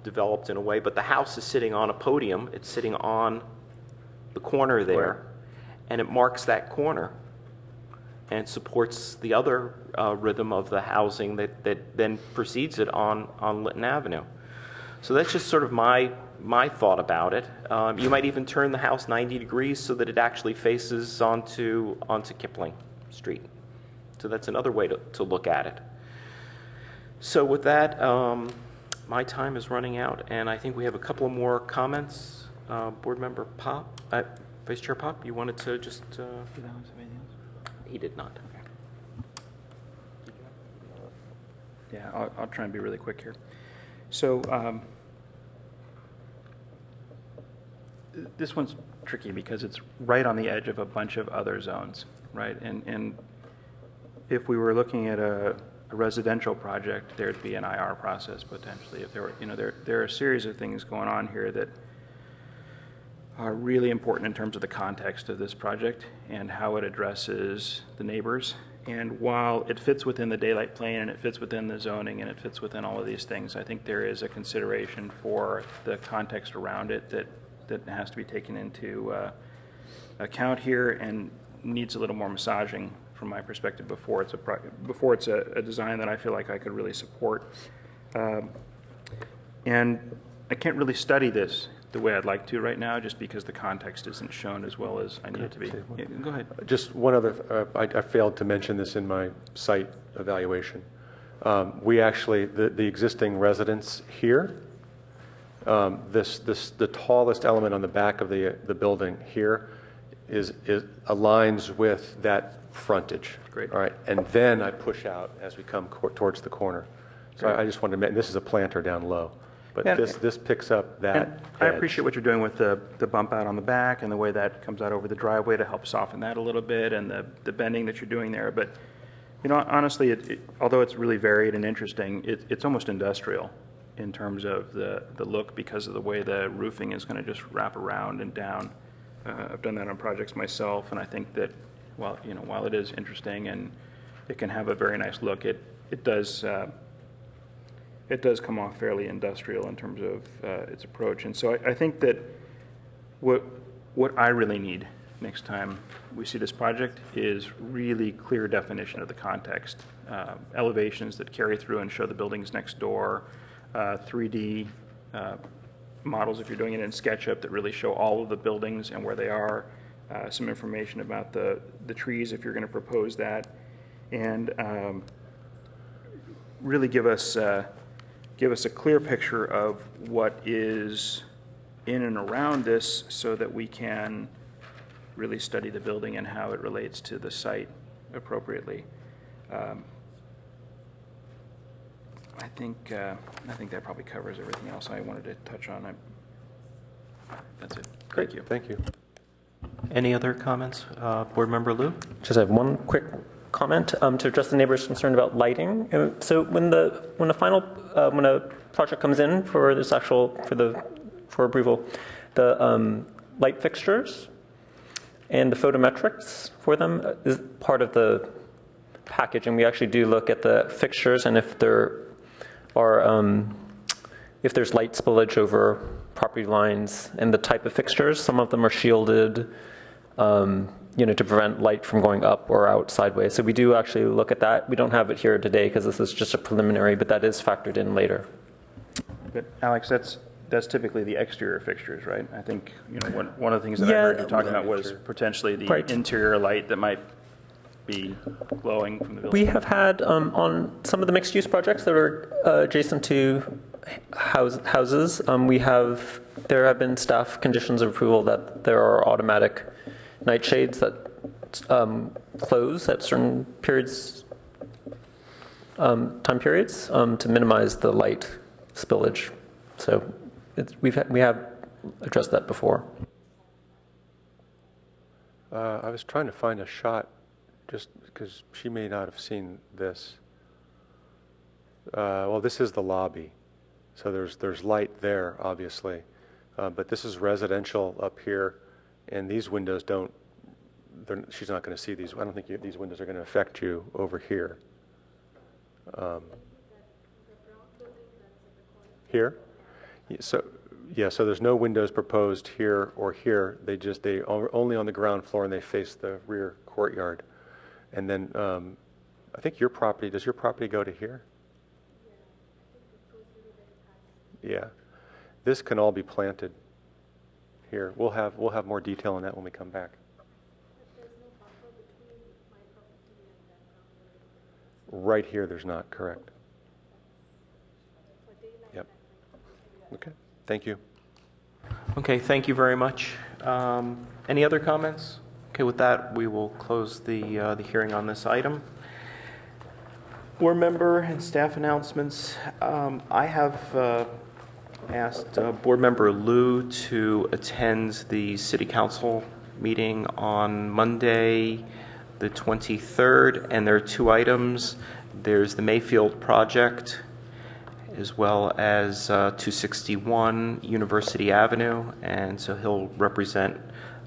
developed in a way. But the house is sitting on a podium. It's sitting on the corner there, and it marks that corner. and supports the other rhythm of the housing that then precedes it on Lytton Avenue. So that's just sort of my thought about it. You might even turn the house 90 degrees so that it actually faces onto Kipling Street. So that's another way to look at it. So with that, my time is running out, and I think we have a couple of more comments. Board Member Pop, Vice Chair Pop, you wanted to just... He did not. Yeah, I'll try and be really quick here. So this one's tricky because it's right on the edge of a bunch of other zones, right? And if we were looking at a residential project, there'd be an IR process potentially. If there were, there are a series of things going on here that are really important in terms of the context of this project and how it addresses the neighbors. And while it fits within the daylight plane and it fits within the zoning and it fits within all of these things, I think there is a consideration for the context around it that has to be taken into account here and needs a little more massaging from my perspective before it's a design that I feel like I could really support. And I can't really study this the way I'd like to right now, just because the context isn't shown as well as I need it to be. Yeah, go ahead. Just one other, I failed to mention this in my site evaluation. We actually, the existing residence here, the tallest element on the back of the building here is aligns with that frontage. Great. All right, and then I push out as we come towards the corner. So I just wanted to mention, this is a planter down low. But and, this picks up that. I appreciate what you're doing with the bump out on the back and the way that comes out over the driveway to help soften that a little bit, and the bending that you're doing there. But honestly, although it's really varied and interesting, it's almost industrial in terms of the look because of the way the roofing is going to just wrap around and down. I've done that on projects myself, and I think that while it is interesting and it can have a very nice look, it does come off fairly industrial in terms of its approach. And so I think that what I really need next time we see this project is really clear definition of the context. Elevations that carry through and show the buildings next door, 3D models if you're doing it in SketchUp that really show all of the buildings and where they are, some information about the trees if you're going to propose that, and really give us a clear picture of what is in and around this so that we can really study the building and how it relates to the site appropriately. I think that probably covers everything else I wanted to touch on. That's it. Great. Thank you. Thank you. Any other comments? Board Member Liu? Just have one quick comment to address the neighbors' concern about lighting. So when a project comes in for approval, the light fixtures and the photometrics for them is part of the package, and we actually do look at the fixtures and if there's light spillage over property lines and the type of fixtures. Some of them are shielded, to prevent light from going up or out sideways. So we do actually look at that. We don't have it here today because this is just a preliminary, but that is factored in later. But Alex, that's typically the exterior fixtures, right? I think one of the things that I heard you talking about was potentially the interior light that might be glowing from the building. We have had on some of the mixed-use projects that are adjacent to houses, there have been staff conditions of approval that there are automatic night shades that close at certain periods, time periods, to minimize the light spillage. So we have addressed that before. I was trying to find a shot, just because she may not have seen this. Well, this is the lobby, so there's light there, obviously, but this is residential up here, and these windows don't. She's not going to see these. I don't think these windows are going to affect you over here. Here, so there's no windows proposed here or here. They only on the ground floor, and they face the rear courtyard. And then I think your property, does your property go to here? Yeah. This can all be planted here. We'll have more detail on that when we come back. Right here, there's not, correct. Yep. Okay, thank you. Okay, thank you very much. Any other comments? Okay, with that, we will close the hearing on this item. Board member and staff announcements. I have asked Board Member Liu to attend the City Council meeting on Monday, the 23rd, and there are two items. There's the Mayfield project, as well as 261 University Avenue, and so he'll represent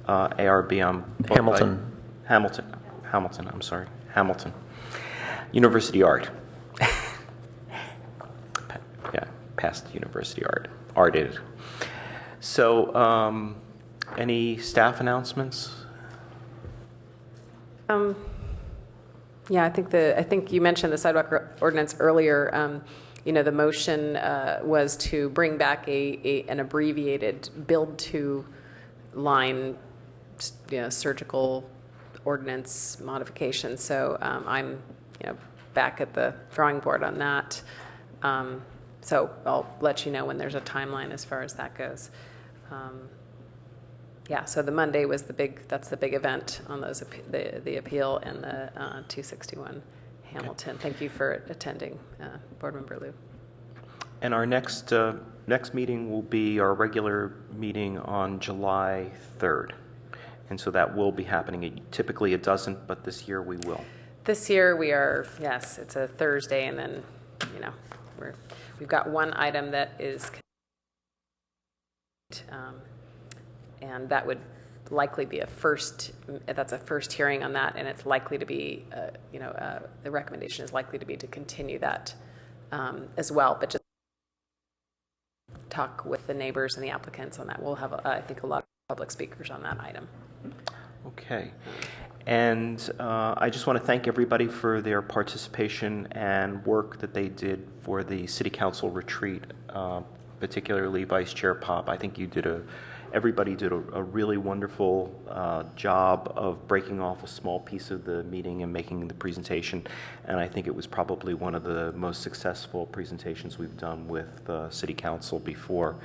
ARB on Hamilton University Art. Yeah, past University Arted. So, any staff announcements? Yeah, I think you mentioned the sidewalk ordinance earlier. The motion was to bring back an abbreviated build to line, surgical ordinance modification. So I'm, back at the drawing board on that. So I'll let you know when there's a timeline as far as that goes. Yeah, so the Monday was that's the big event on those, the appeal and the 261 Hamilton. Okay. Thank you for attending, Board Member Liu. And our next meeting will be our regular meeting on July 3rd. And so that will be happening. Typically it doesn't, but this year we will. This year we are, yes, it's a Thursday, and then, we've got one item that is, and that would likely be that's a first hearing on that, and it's likely to be, the recommendation is likely to be to continue that as well, but just talk with the neighbors and the applicants on that. We'll have, I think, a lot of public speakers on that item. Okay. And I just want to thank everybody for their participation and work that they did for the City Council retreat, particularly Vice Chair Pop. I think everybody did a really wonderful job of breaking off a small piece of the meeting and making the presentation. And I think it was probably one of the most successful presentations we've done with City Council before.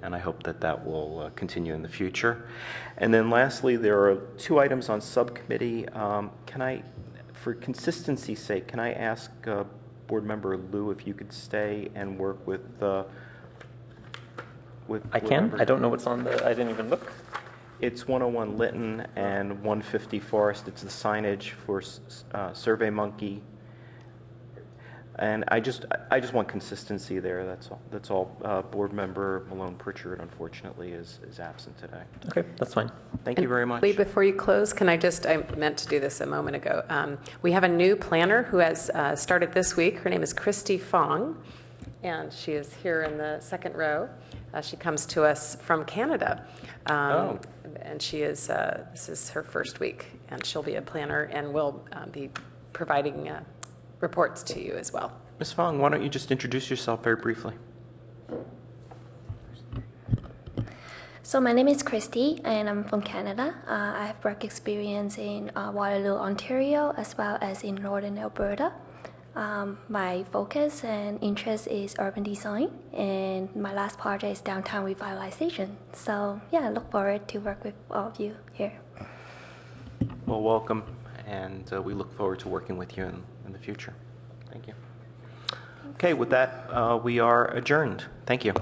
And I hope that will continue in the future. And then lastly, there are two items on subcommittee. For consistency's sake, can I ask Board Member Liu if you could stay and work with I can. I don't know what's on I didn't even look. It's 101 Lytton and 150 Forest. It's the signage for Survey Monkey. And I just want consistency there. That's all. Board Member Malone Pritchard, unfortunately, is absent today. Okay, that's fine. Thank you very much. Lee, before you close, I meant to do this a moment ago. We have a new planner who has started this week. Her name is Christy Fong, and she is here in the second row. She comes to us from Canada, and she is. This is her first week, and she'll be a planner, and will be providing reports to you as well. Ms. Fong, why don't you just introduce yourself very briefly? So my name is Christy, and I'm from Canada. I have work experience in Waterloo, Ontario, as well as in Northern Alberta. My focus and interest is urban design, and my last project is downtown revitalization. So yeah, I look forward to work with all of you here. Well, welcome, and we look forward to working with you in the future. Thank you. Okay, with that, we are adjourned. Thank you.